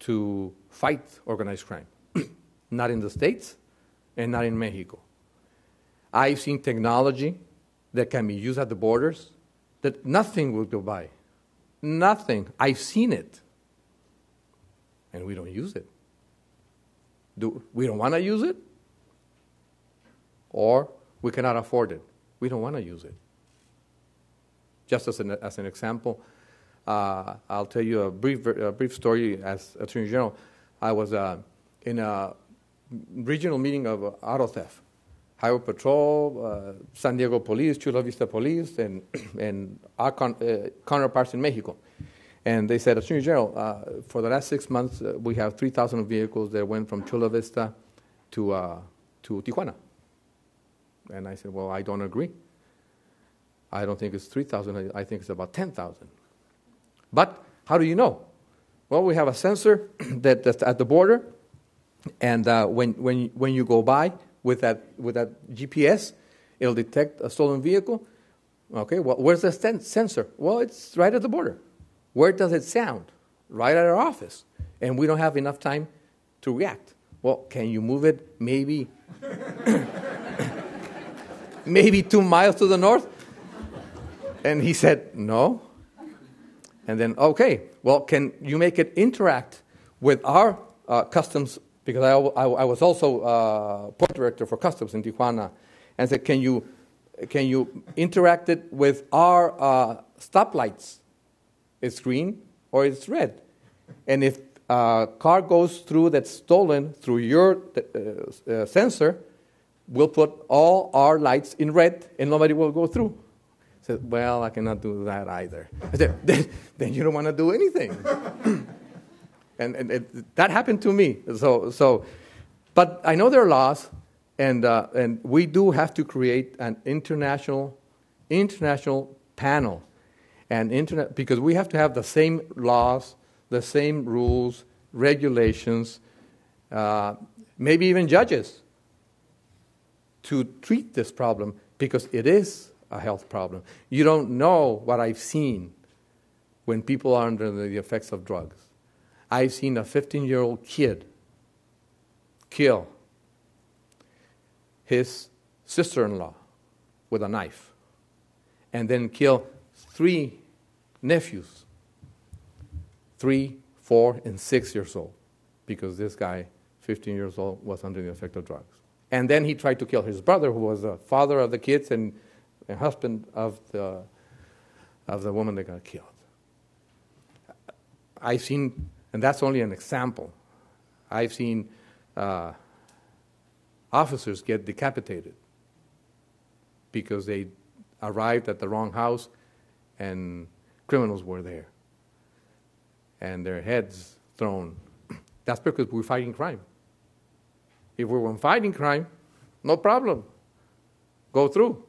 to fight organized crime, not in the States and not in Mexico. I've seen technology that can be used at the borders that nothing will go by. Nothing. I've seen it. And we don't use it. We don't want to use it? Or we cannot afford it. We don't want to use it. Just as an example, I'll tell you a brief story as Attorney General. I was in a regional meeting of auto theft. Highway Patrol, San Diego Police, Chula Vista Police, and our counterparts in Mexico. And they said, Attorney General, for the last 6 months, we have 3,000 vehicles that went from Chula Vista to Tijuana. And I said, well, I don't agree. I don't think it's 3,000. I think it's about 10,000. But how do you know? Well, we have a sensor that's at the border, and when you go by with that GPS, it'll detect a stolen vehicle. Okay, well, where's the sensor? Well, it's right at the border. Where does it sound? Right at our office. And we don't have enough time to react. Well, can you move it maybe 2 miles to the north? And he said, no. And then, okay, well, can you make it interact with our customs? Because I was also port director for customs in Tijuana. And said, can you interact it with our stoplights? It's green or it's red. And if a car goes through that's stolen through your sensor, we'll put all our lights in red and nobody will go through. I said, well, I cannot do that either. I said, then you don't want to do anything. and that happened to me. But I know there are laws, and we do have to create an international panel. Because we have to have the same laws, the same rules, regulations, maybe even judges to treat this problem, because it is a health problem. You don't know what I've seen when people are under the effects of drugs. I've seen a 15-year-old kid kill his sister-in-law with a knife, and then kill 3 nephews, 3, 4, and 6 years old, because this guy, 15 years old, was under the effect of drugs. And then he tried to kill his brother, who was the father of the kids and husband of the woman that got killed. I've seen, and that's only an example, I've seen officers get decapitated because they arrived at the wrong house and criminals were there, and their heads thrown. That's because we're fighting crime. If we weren't fighting crime, no problem. Go through.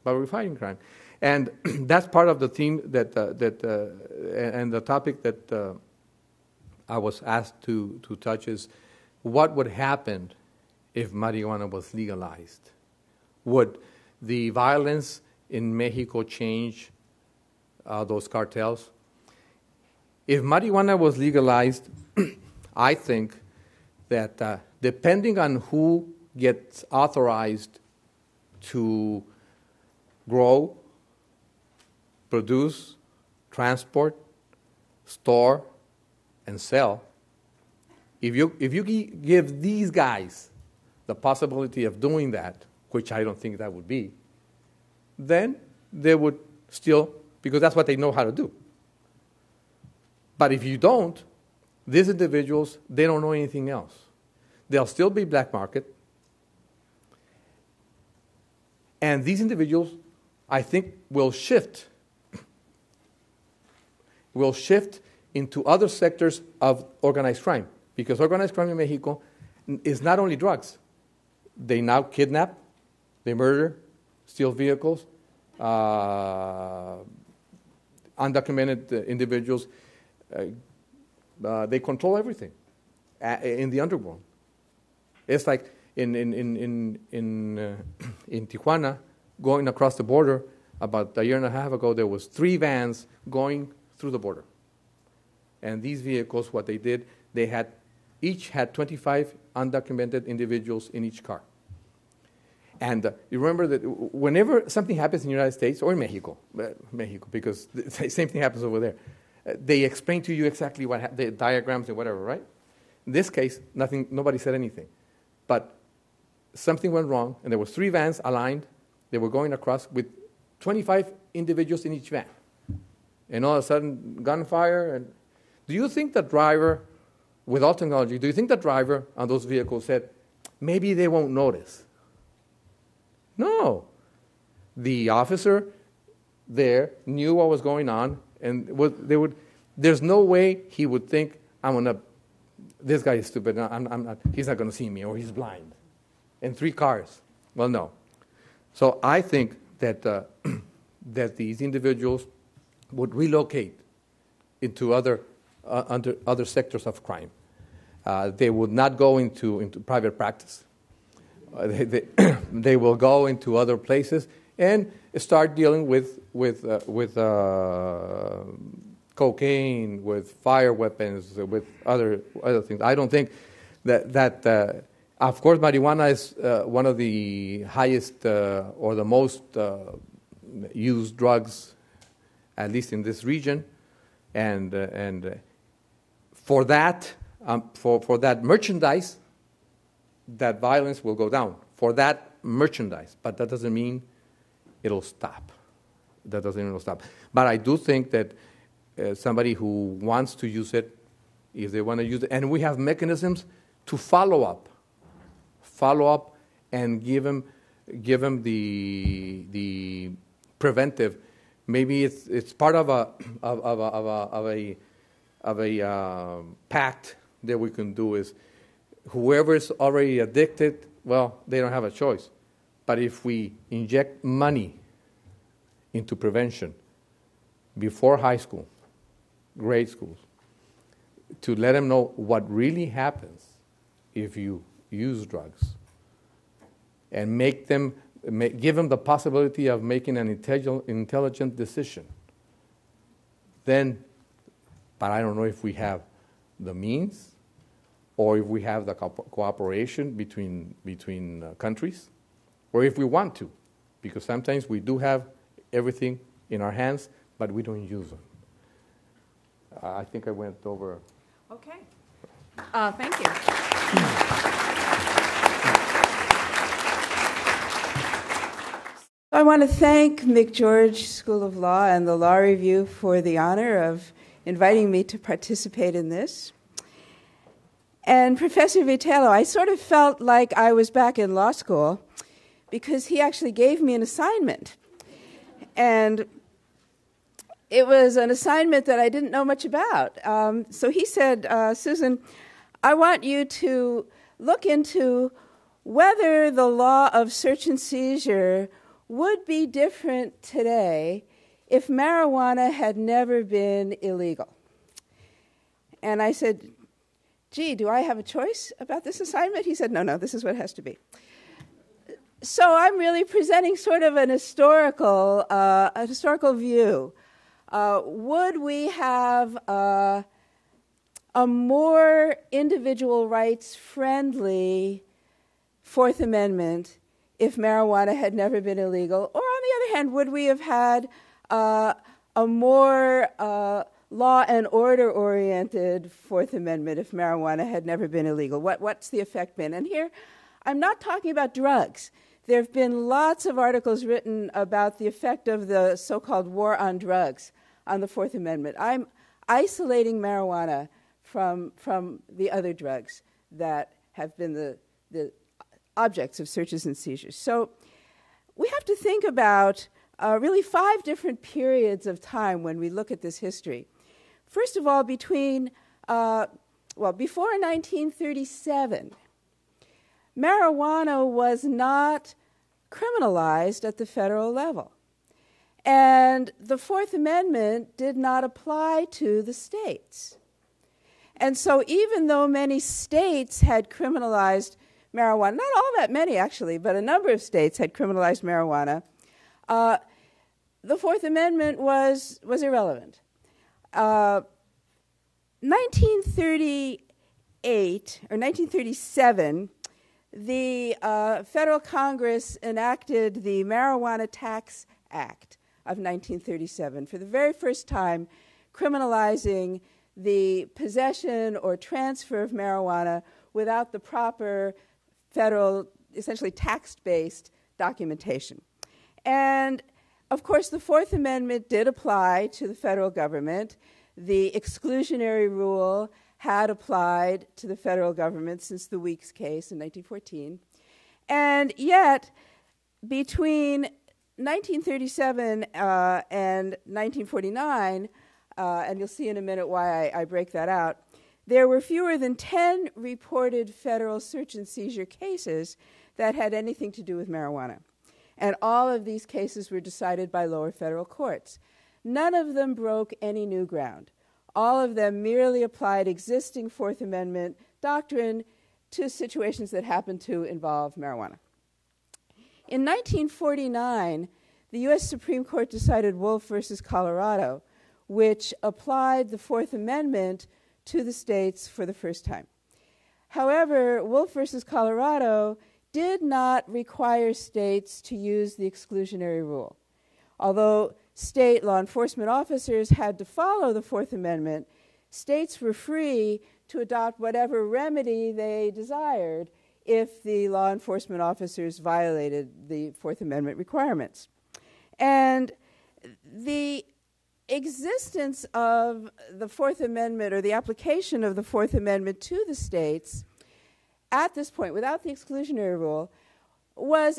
But we're fighting crime. And that's part of the theme and the topic that I was asked to touch is, what would happen if marijuana was legalized? Would the violence in Mexico change those cartels? If marijuana was legalized, I think that depending on who gets authorized to grow, produce, transport, store, and sell, if you give these guys the possibility of doing that, which I don't think that would be, then they would still, because that's what they know how to do. But if you don't, these individuals, they don't know anything else. They'll still be black market. And these individuals, I think, will shift into other sectors of organized crime. Because organized crime in Mexico is not only drugs. They now kidnap, they murder, steal vehicles, undocumented individuals. They control everything in the underworld. It's like in Tijuana, going across the border. About a year and a half ago, there was 3 vans going through the border. And these vehicles, what they did, each had 25 undocumented individuals in each car. And you remember that whenever something happens in the United States, or in Mexico, because the same thing happens over there, they explain to you exactly the diagrams and whatever, right? In this case, nobody said anything. But something went wrong, and there were 3 vans aligned. They were going across with 25 individuals in each van. And all of a sudden, gunfire. And do you think the driver, with all technology, do you think the driver on those vehicles said, maybe they won't notice? No. The officer there knew what was going on, and there's no way he would think, this guy is stupid, he's not going to see me, or he's blind. And 3 cars. Well, no. So I think that that these individuals would relocate into other sectors of crime. They would not go into private practice. They will go into other places and start dealing with cocaine, with fire weapons, with other things. I don't think that of course, marijuana is one of the highest or the most used drugs, at least in this region, and for that merchandise, that violence will go down. For that merchandise, but that doesn't mean it'll stop. That doesn't mean it'll stop. But I do think that somebody who wants to use it, if they want to use it, and we have mechanisms to follow up and give them the preventive. Maybe it's part of a pact that we can do. Is whoever is already addicted, well, they don't have a choice. But if we inject money into prevention before high school, grade schools, to let them know what really happens if you use drugs, and give them the possibility of making an intelligent decision. Then, but I don't know if we have the means, or if we have the cooperation between countries, or if we want to, because sometimes we do have everything in our hands, but we don't use them. I think I went over. Okay. Thank you. I want to thank McGeorge School of Law and the Law Review for the honor of inviting me to participate in this. And Professor Vitello, I sort of felt like I was back in law school because he actually gave me an assignment. And it was an assignment that I didn't know much about. So he said, Susan, I want you to look into whether the law of search and seizure would be different today if marijuana had never been illegal. And I said, gee, do I have a choice about this assignment? He said, no, this is what it has to be. So I'm really presenting sort of an historical view. Would we have a more individual rights friendly Fourth Amendment if marijuana had never been illegal? Or on the other hand, would we have had a more law and order oriented Fourth Amendment if marijuana had never been illegal? What's the effect been? And here, I'm not talking about drugs. There have been lots of articles written about the effect of the so-called war on drugs on the Fourth Amendment. I'm isolating marijuana from the other drugs that have been the objects of searches and seizures. So we have to think about really 5 different periods of time when we look at this history. First of all, before 1937, marijuana was not criminalized at the federal level. And the Fourth Amendment did not apply to the states. And so even though many states had criminalized marijuana, not all that many actually, but a number of states had criminalized marijuana, the Fourth Amendment was irrelevant. 1938 or 1937, the federal Congress enacted the Marijuana Tax Act of 1937 for the very first time, criminalizing the possession or transfer of marijuana without the proper federal, essentially tax-based documentation. And of course, the Fourth Amendment did apply to the federal government. The exclusionary rule had applied to the federal government since the Weeks case in 1914. And yet, between 1937 and 1949, and you'll see in a minute why I break that out, there were fewer than 10 reported federal search and seizure cases that had anything to do with marijuana. And all of these cases were decided by lower federal courts. None of them broke any new ground. All of them merely applied existing Fourth Amendment doctrine to situations that happened to involve marijuana. In 1949, the U.S. Supreme Court decided Wolf versus Colorado, which applied the Fourth Amendment to the states for the first time. However, Wolf versus Colorado did not require states to use the exclusionary rule. Although state law enforcement officers had to follow the Fourth Amendment, states were free to adopt whatever remedy they desired if the law enforcement officers violated the Fourth Amendment requirements. And the existence of the Fourth Amendment or the application of the Fourth Amendment to the states at this point, without the exclusionary rule, was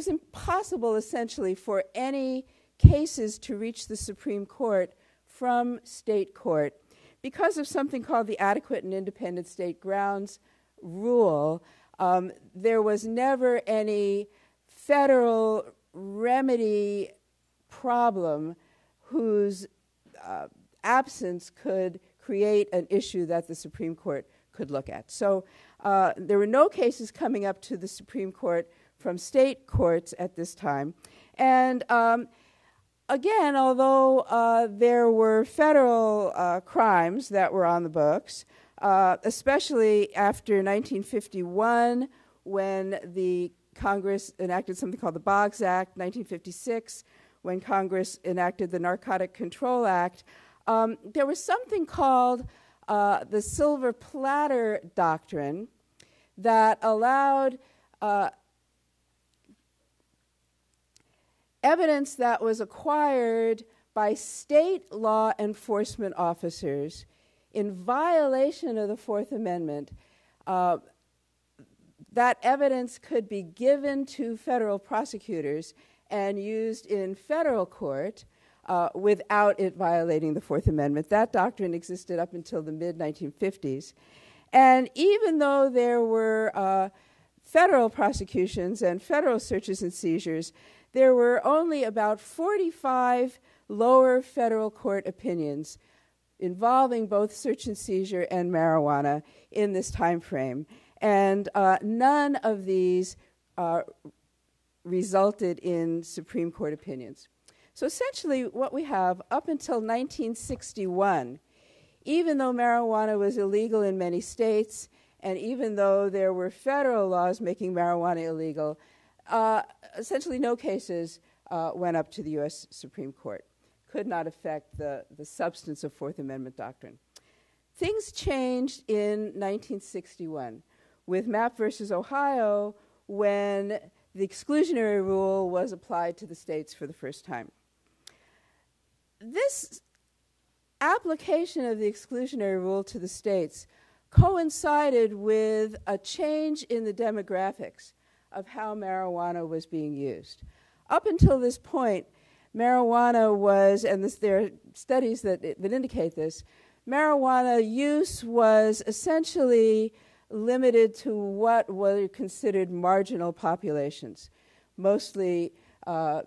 impossible essentially for any cases to reach the Supreme Court from state court because of something called the adequate and independent state grounds rule. There was never any federal remedy problem whose absence could create an issue that the Supreme Court could look at. So there were no cases coming up to the Supreme Court from state courts at this time. And again, although there were federal crimes that were on the books, especially after 1951, when the Congress enacted something called the Boggs Act, 1956, when Congress enacted the Narcotic Control Act, there was something called the Silver Platter Doctrine that allowed evidence that was acquired by state law enforcement officers in violation of the Fourth Amendment. That evidence could be given to federal prosecutors and used in federal court without it violating the Fourth Amendment. That doctrine existed up until the mid-1950s. And even though there were federal prosecutions and federal searches and seizures, there were only about 45 lower federal court opinions involving both search and seizure and marijuana in this time frame. And none of these resulted in Supreme Court opinions. So essentially what we have up until 1961, even though marijuana was illegal in many states, and even though there were federal laws making marijuana illegal, essentially no cases went up to the U.S. Supreme Court. Could not affect the substance of Fourth Amendment doctrine. Things changed in 1961 with Mapp versus Ohio when the exclusionary rule was applied to the states for the first time. This application of the exclusionary rule to the states coincided with a change in the demographics of how marijuana was being used. Up until this point, marijuana was, and there are studies that indicate this, marijuana use was essentially limited to what were considered marginal populations, mostly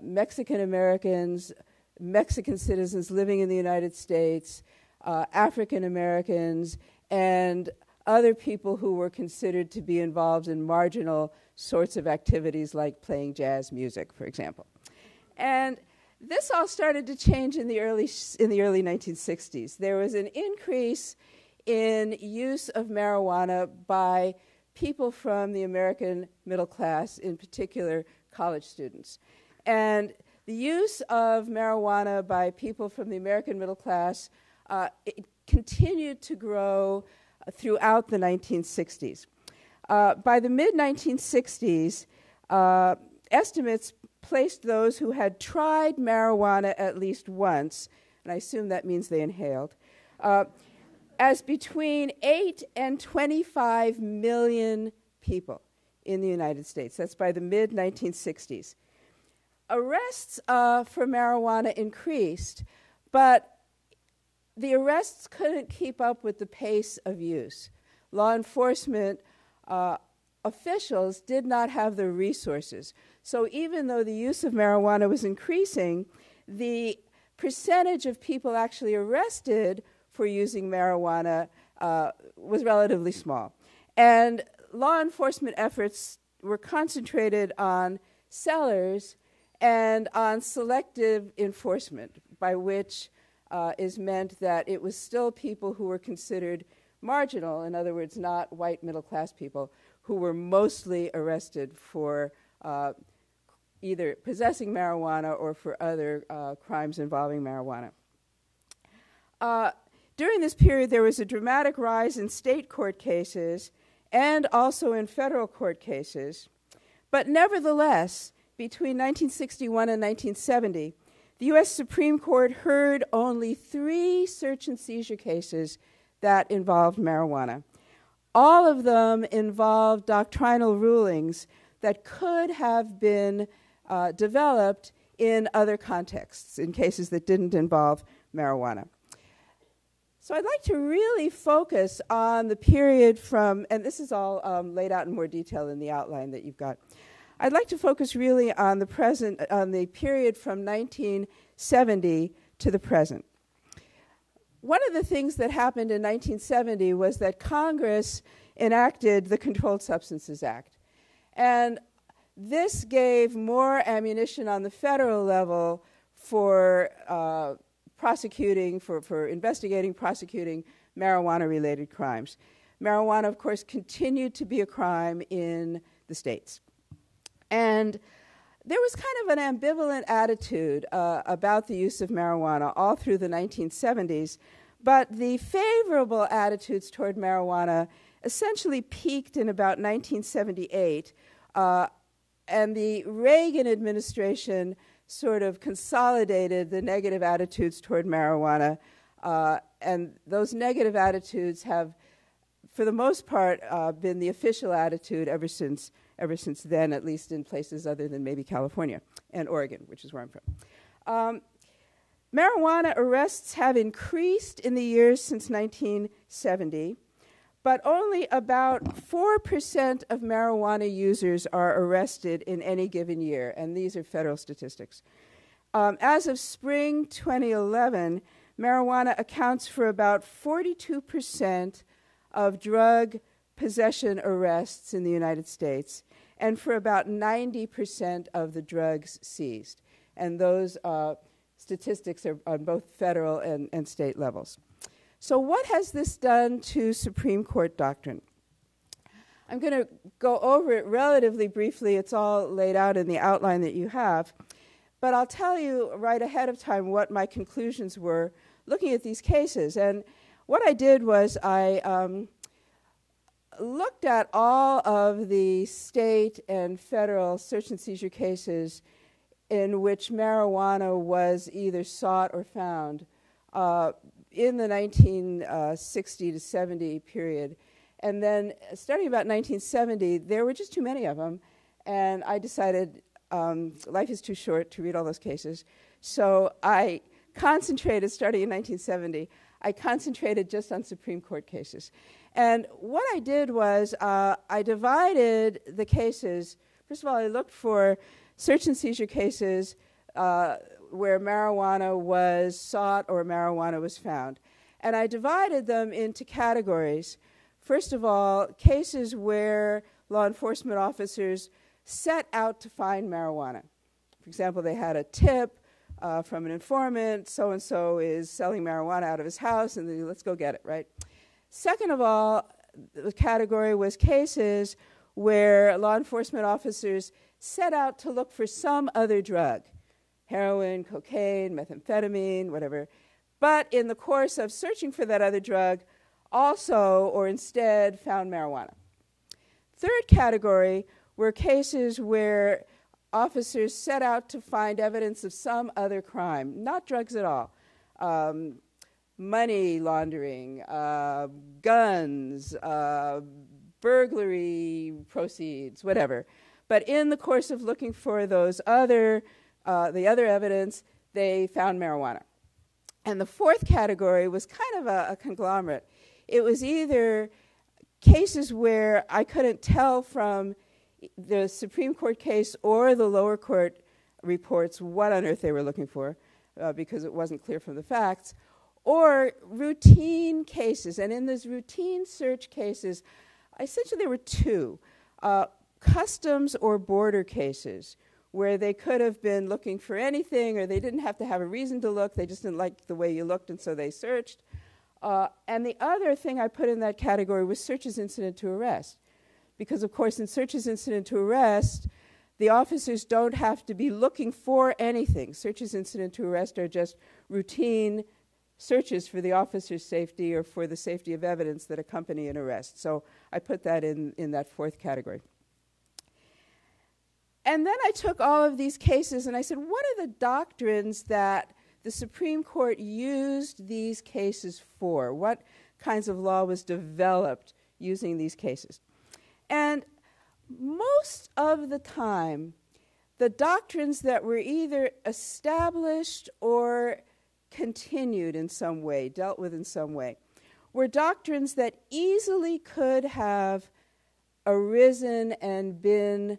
Mexican Americans, Mexican citizens living in the United States, African Americans, and other people who were considered to be involved in marginal sorts of activities like playing jazz music, for example. And this all started to change in the early 1960s. There was an increase in use of marijuana by people from the American middle class, in particular college students. And the use of marijuana by people from the American middle class it continued to grow throughout the 1960s. By the mid-1960s, estimates placed those who had tried marijuana at least once, and I assume that means they inhaled, as between 8 and 25 million people in the United States. That's by the mid-1960s. Arrests for marijuana increased, but the arrests couldn't keep up with the pace of use. Law enforcement officials did not have the resources. So even though the use of marijuana was increasing, the percentage of people actually arrested for using marijuana was relatively small. And law enforcement efforts were concentrated on sellers and on selective enforcement, by which is meant that it was still people who were considered marginal, in other words, not white middle-class people, who were mostly arrested for either possessing marijuana or for other crimes involving marijuana. During this period, there was a dramatic rise in state court cases and also in federal court cases. But nevertheless, between 1961 and 1970, the U.S. Supreme Court heard only 3 search and seizure cases that involved marijuana. All of them involved doctrinal rulings that could have been developed in other contexts, in cases that didn't involve marijuana. So I'd like to really focus on the period from, and this is all laid out in more detail in the outline that you've got. I'd like to focus really on the present, on the period from 1970 to the present. One of the things that happened in 1970 was that Congress enacted the Controlled Substances Act. And this gave more ammunition on the federal level for prosecuting, for investigating, prosecuting marijuana-related crimes. Marijuana, of course, continued to be a crime in the states. And there was kind of an ambivalent attitude about the use of marijuana all through the 1970s, but the favorable attitudes toward marijuana essentially peaked in about 1978, and the Reagan administration sort of consolidated the negative attitudes toward marijuana, and those negative attitudes have, for the most part, been the official attitude ever since then, at least in places other than maybe California and Oregon, which is where I'm from. Marijuana arrests have increased in the years since 1970, but only about 4% of marijuana users are arrested in any given year, and these are federal statistics. As of spring 2011, marijuana accounts for about 42% of drug possession arrests in the United States, and for about 90% of the drugs seized. And those statistics are on both federal and state levels. So what has this done to Supreme Court doctrine? I'm going to go over it relatively briefly. It's all laid out in the outline that you have. But I'll tell you right ahead of time what my conclusions were looking at these cases. And what I did was I looked at all of the state and federal search and seizure cases in which marijuana was either sought or found in the 1960 to 70 period. And then starting about 1970, there were just too many of them, and I decided life is too short to read all those cases. So I concentrated, starting in 1970, I concentrated just on Supreme Court cases. And what I did was I divided the cases. First of all, I looked for search and seizure cases where marijuana was sought or marijuana was found. And I divided them into categories. First of all, cases where law enforcement officers set out to find marijuana. For example, they had a tip from an informant, so-and-so is selling marijuana out of his house, and then let's go get it, right? Second of all, the category was cases where law enforcement officers set out to look for some other drug, heroin, cocaine, methamphetamine, whatever, but in the course of searching for that other drug, also or instead found marijuana. Third category were cases where officers set out to find evidence of some other crime, not drugs at all. Money laundering, guns, burglary proceeds, whatever. But in the course of looking for those the other evidence, they found marijuana. And the fourth category was kind of a conglomerate. It was either cases where I couldn't tell from the Supreme Court case or the lower court reports what on earth they were looking for because it wasn't clear from the facts, or routine cases. And in those routine search cases, essentially there were two, customs or border cases, where they could have been looking for anything or they didn't have to have a reason to look, they just didn't like the way you looked and so they searched. And the other thing I put in that category was searches incident to arrest. Because, of course, in searches incident to arrest, the officers don't have to be looking for anything. Searches incident to arrest are just routine searches for the officer's safety or for the safety of evidence that accompany an arrest. So I put that in that fourth category. And then I took all of these cases and I said, what are the doctrines that the Supreme Court used these cases for? What kinds of law was developed using these cases? And most of the time, the doctrines that were either established or continued in some way, dealt with in some way, were doctrines that easily could have arisen and been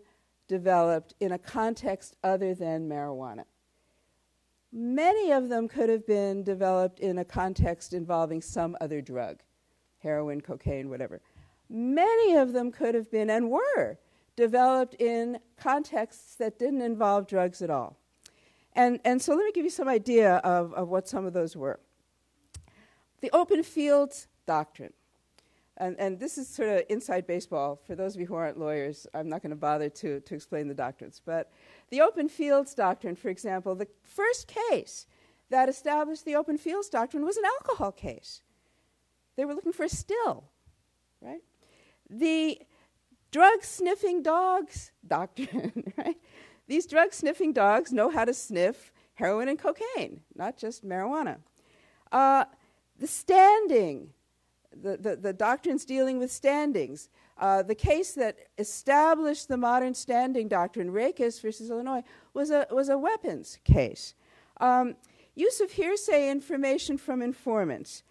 developed in a context other than marijuana. Many of them could have been developed in a context involving some other drug, heroin, cocaine, whatever. Many of them could have been and were developed in contexts that didn't involve drugs at all. And so let me give you some idea of what some of those were. The open fields doctrine. And this is sort of inside baseball. For those of you who aren't lawyers, I'm not going to bother to explain the doctrines. But the open fields doctrine, for example, the first case that established the open fields doctrine was an alcohol case. They were looking for a still, right? The drug-sniffing dogs doctrine, right? These drug-sniffing dogs know how to sniff heroin and cocaine, not just marijuana. The standing, the doctrines dealing with standings. The case that established the modern standing doctrine, Rakes versus Illinois, was a weapons case. Use of hearsay information from informants.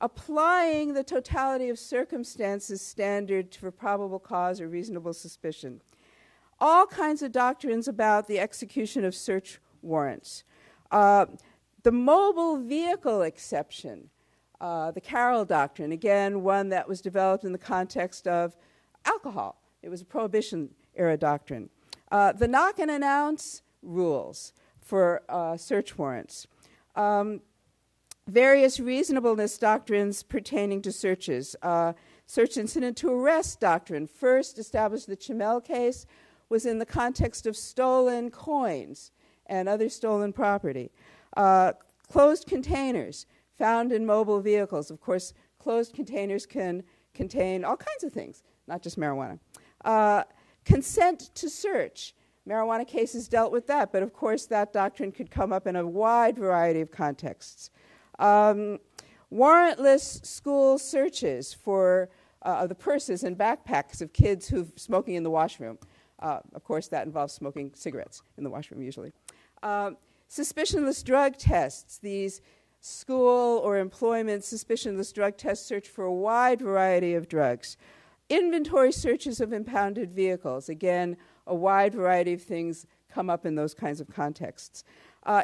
Applying the totality of circumstances standard for probable cause or reasonable suspicion. All kinds of doctrines about the execution of search warrants. The mobile vehicle exception, the Carroll doctrine, again, one that was developed in the context of alcohol. It was a Prohibition era doctrine. The knock and announce rules for search warrants. Various reasonableness doctrines pertaining to searches. Search incident to arrest doctrine, first established the Chamel case, was in the context of stolen coins and other stolen property. Closed containers found in mobile vehicles. Of course, closed containers can contain all kinds of things, not just marijuana. Consent to search. Marijuana cases dealt with that, but of course that doctrine could come up in a wide variety of contexts. Warrantless school searches for the purses and backpacks of kids who're smoking in the washroom. Of course, that involves smoking cigarettes in the washroom usually. Suspicionless drug tests. These school or employment suspicionless drug tests search for a wide variety of drugs. Inventory searches of impounded vehicles. Again, a wide variety of things come up in those kinds of contexts.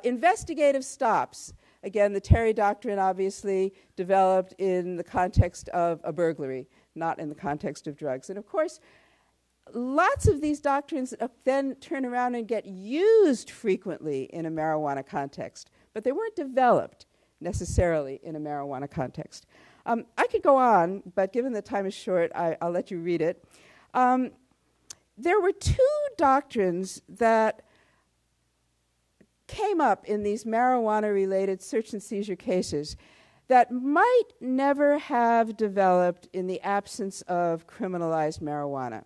Investigative stops. Again, the Terry doctrine obviously developed in the context of a burglary, not in the context of drugs. And of course, lots of these doctrines then turn around and get used frequently in a marijuana context, but they weren't developed necessarily in a marijuana context. I could go on, but given the time is short, I'll let you read it. There were two doctrines that came up in these marijuana-related search and seizure cases that might never have developed in the absence of criminalized marijuana.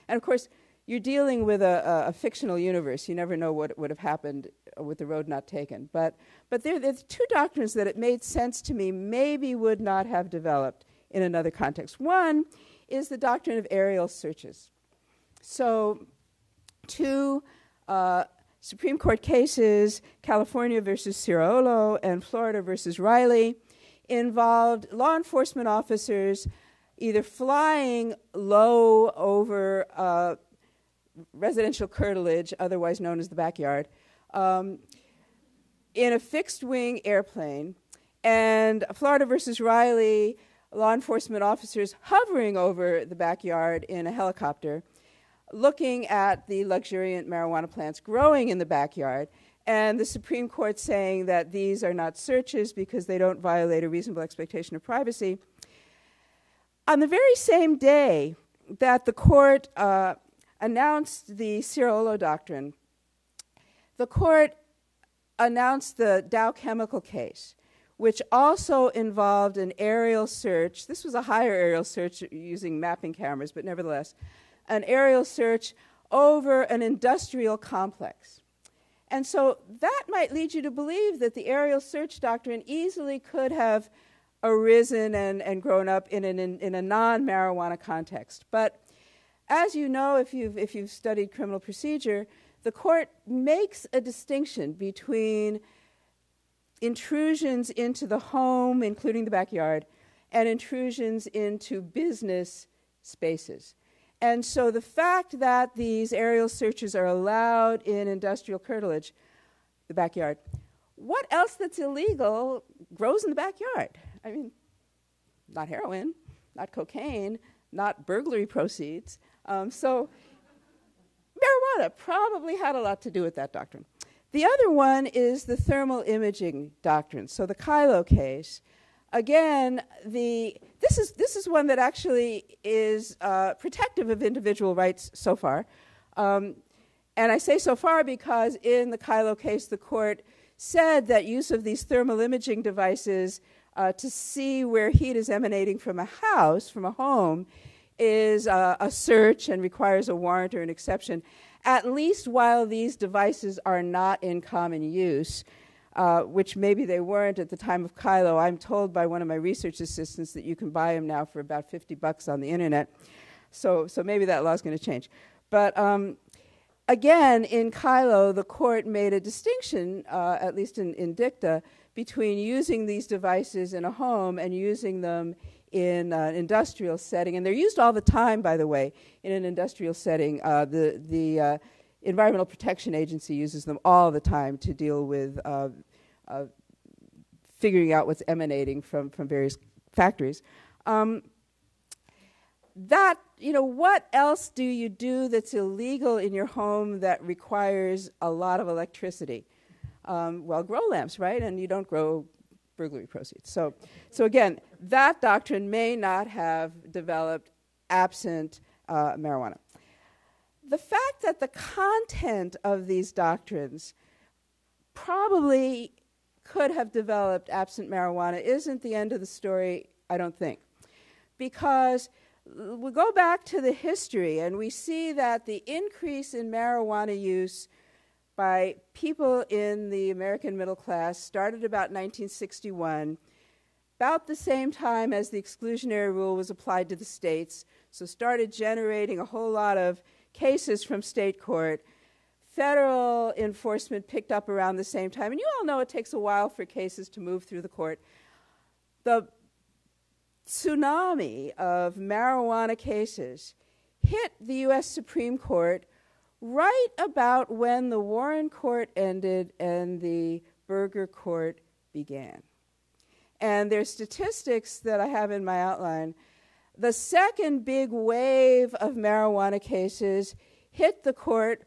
And of course, you're dealing with a fictional universe. You never know what would have happened with the road not taken. But there's two doctrines that it made sense to me maybe would not have developed in another context. One is the doctrine of aerial searches. So two Supreme Court cases, California versus Cirolo and Florida versus Riley, involved law enforcement officers either flying low over residential curtilage, otherwise known as the backyard, in a fixed-wing airplane, and Florida versus Riley, law enforcement officers hovering over the backyard in a helicopter, looking at the luxuriant marijuana plants growing in the backyard, and the Supreme Court saying that these are not searches because they don't violate a reasonable expectation of privacy. On the very same day that the court announced the Cirolo doctrine, the court announced the Dow Chemical case, which also involved an aerial search. This was a higher aerial search using mapping cameras, but nevertheless, an aerial search over an industrial complex. And so that might lead you to believe that the aerial search doctrine easily could have arisen and grown up in a non-marijuana context. But as you know, if you've studied criminal procedure, the court makes a distinction between intrusions into the home, including the backyard, and intrusions into business spaces. And so the fact that these aerial searches are allowed in industrial curtilage, the backyard, what else that's illegal grows in the backyard? I mean, not heroin, not cocaine, not burglary proceeds. So marijuana probably had a lot to do with that doctrine. The other one is the thermal imaging doctrine. So the Kylo case, again, this is one that actually is protective of individual rights so far. And I say so far because in the Kylo case, the court said that use of these thermal imaging devices to see where heat is emanating from a house, from a home, is a search and requires a warrant or an exception, at least while these devices are not in common use, which maybe they weren't at the time of Kylo. I'm told by one of my research assistants that you can buy them now for about $50 on the internet. So maybe that law is going to change. But again, in Kylo, the court made a distinction, at least in dicta, between using these devices in a home and using them in an industrial setting. And they're used all the time, by the way, in an industrial setting. The Environmental Protection Agency uses them all the time to deal with figuring out what's emanating from various factories. What else do you do that's illegal in your home that requires a lot of electricity? Grow lamps, right? And you don't grow burglary proceeds. So again, that doctrine may not have developed absent marijuana. The fact that the content of these doctrines probably could have developed absent marijuana isn't the end of the story, I don't think. Because we go back to the history and we see that the increase in marijuana use by people in the American middle class started about 1961, about the same time as the exclusionary rule was applied to the states, so started generating a whole lot of cases from state court. Federal enforcement picked up around the same time, and you all know it takes a while for cases to move through the court. The tsunami of marijuana cases hit the U.S. Supreme Court right about when the Warren Court ended and the Berger Court began. And there's statistics that I have in my outline The second big wave of marijuana cases hit the court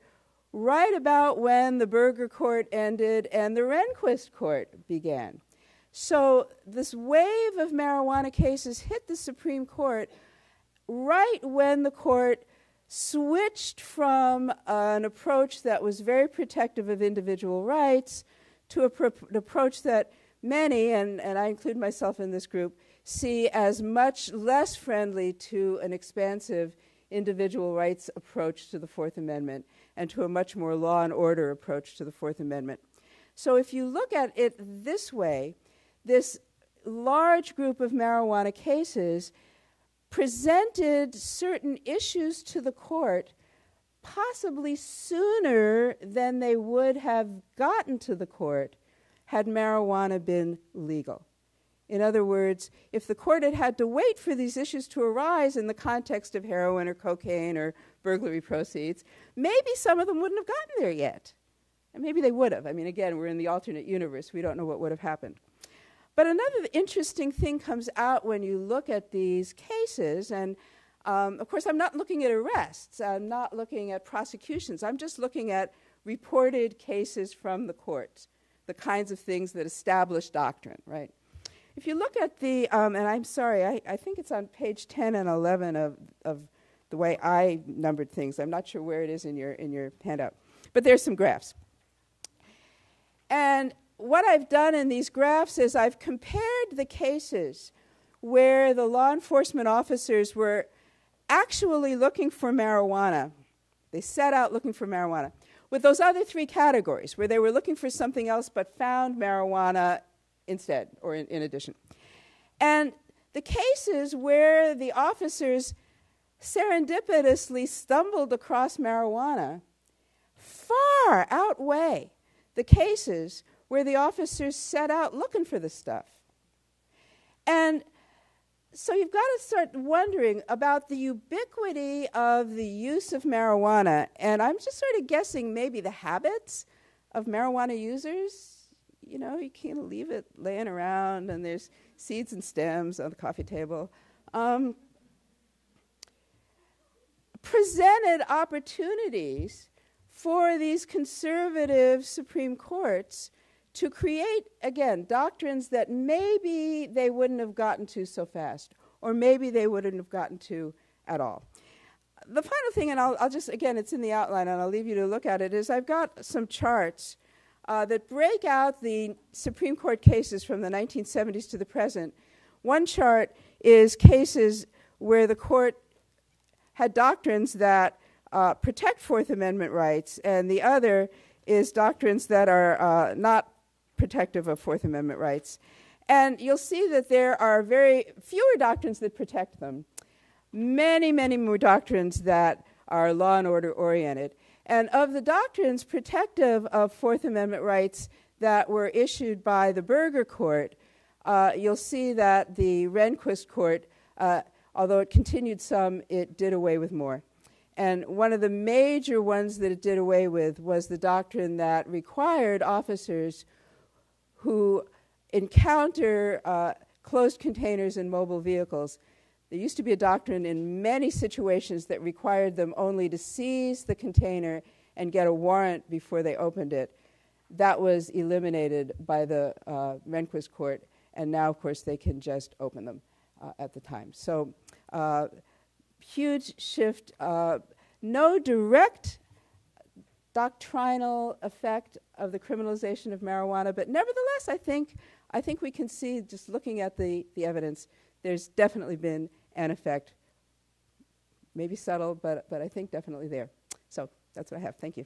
right about when the Berger court ended and the Rehnquist court began. So this wave of marijuana cases hit the Supreme Court right when the court switched from an approach that was very protective of individual rights to an approach that many, and I include myself in this group, see as much less friendly to an expansive individual rights approach to the Fourth Amendment and to a much more law and order approach to the Fourth Amendment. So if you look at it this way, this large group of marijuana cases presented certain issues to the court possibly sooner than they would have gotten to the court had marijuana been legal. In other words, if the court had had to wait for these issues to arise in the context of heroin or cocaine or burglary proceeds, maybe some of them wouldn't have gotten there yet. And maybe they would have. I mean, again, we're in the alternate universe. We don't know what would have happened. But another interesting thing comes out when you look at these cases, and of course I'm not looking at arrests, I'm not looking at prosecutions, I'm just looking at reported cases from the courts, the kinds of things that establish doctrine, right? If you look at the, and I'm sorry, I think it's on page 10 and 11 of the way I numbered things. I'm not sure where it is in your handout, but there's some graphs. And what I've done in these graphs is I've compared the cases where the law enforcement officers were actually looking for marijuana. They set out looking for marijuana with those other three categories where they were looking for something else but found marijuana instead or in addition. And the cases where the officers serendipitously stumbled across marijuana far outweigh the cases where the officers set out looking for the stuff. And so you've got to start wondering about the ubiquity of the use of marijuana. And I'm just sort of guessing maybe the habits of marijuana users. You know, you can't leave it laying around, and there's seeds and stems on the coffee table. Presented opportunities for these conservative Supreme Courts to create, again, doctrines that maybe they wouldn't have gotten to so fast, or maybe they wouldn't have gotten to at all. The final thing, and I'll just, again, it's in the outline, and I'll leave you to look at it, is I've got some charts that break out the Supreme Court cases from the 1970s to the present. One chart is cases where the court had doctrines that protect Fourth Amendment rights, and the other is doctrines that are not protective of Fourth Amendment rights. And you'll see that there are very fewer doctrines that protect them, many, many more doctrines that are law and order oriented. And of the doctrines protective of Fourth Amendment rights that were issued by the Berger court, you'll see that the Rehnquist court, although it continued some, it did away with more. And one of the major ones that it did away with was the doctrine that required officers who encounter closed containers in mobile vehicles. There used to be a doctrine in many situations that required them only to seize the container and get a warrant before they opened it. That was eliminated by the Rehnquist court, and now, of course, they can just open them at the time. So huge shift, no direct doctrinal effect of the criminalization of marijuana, but nevertheless, I think we can see, just looking at the evidence, there's definitely been an effect, maybe subtle, but I think definitely there. So that's what I have. Thank you.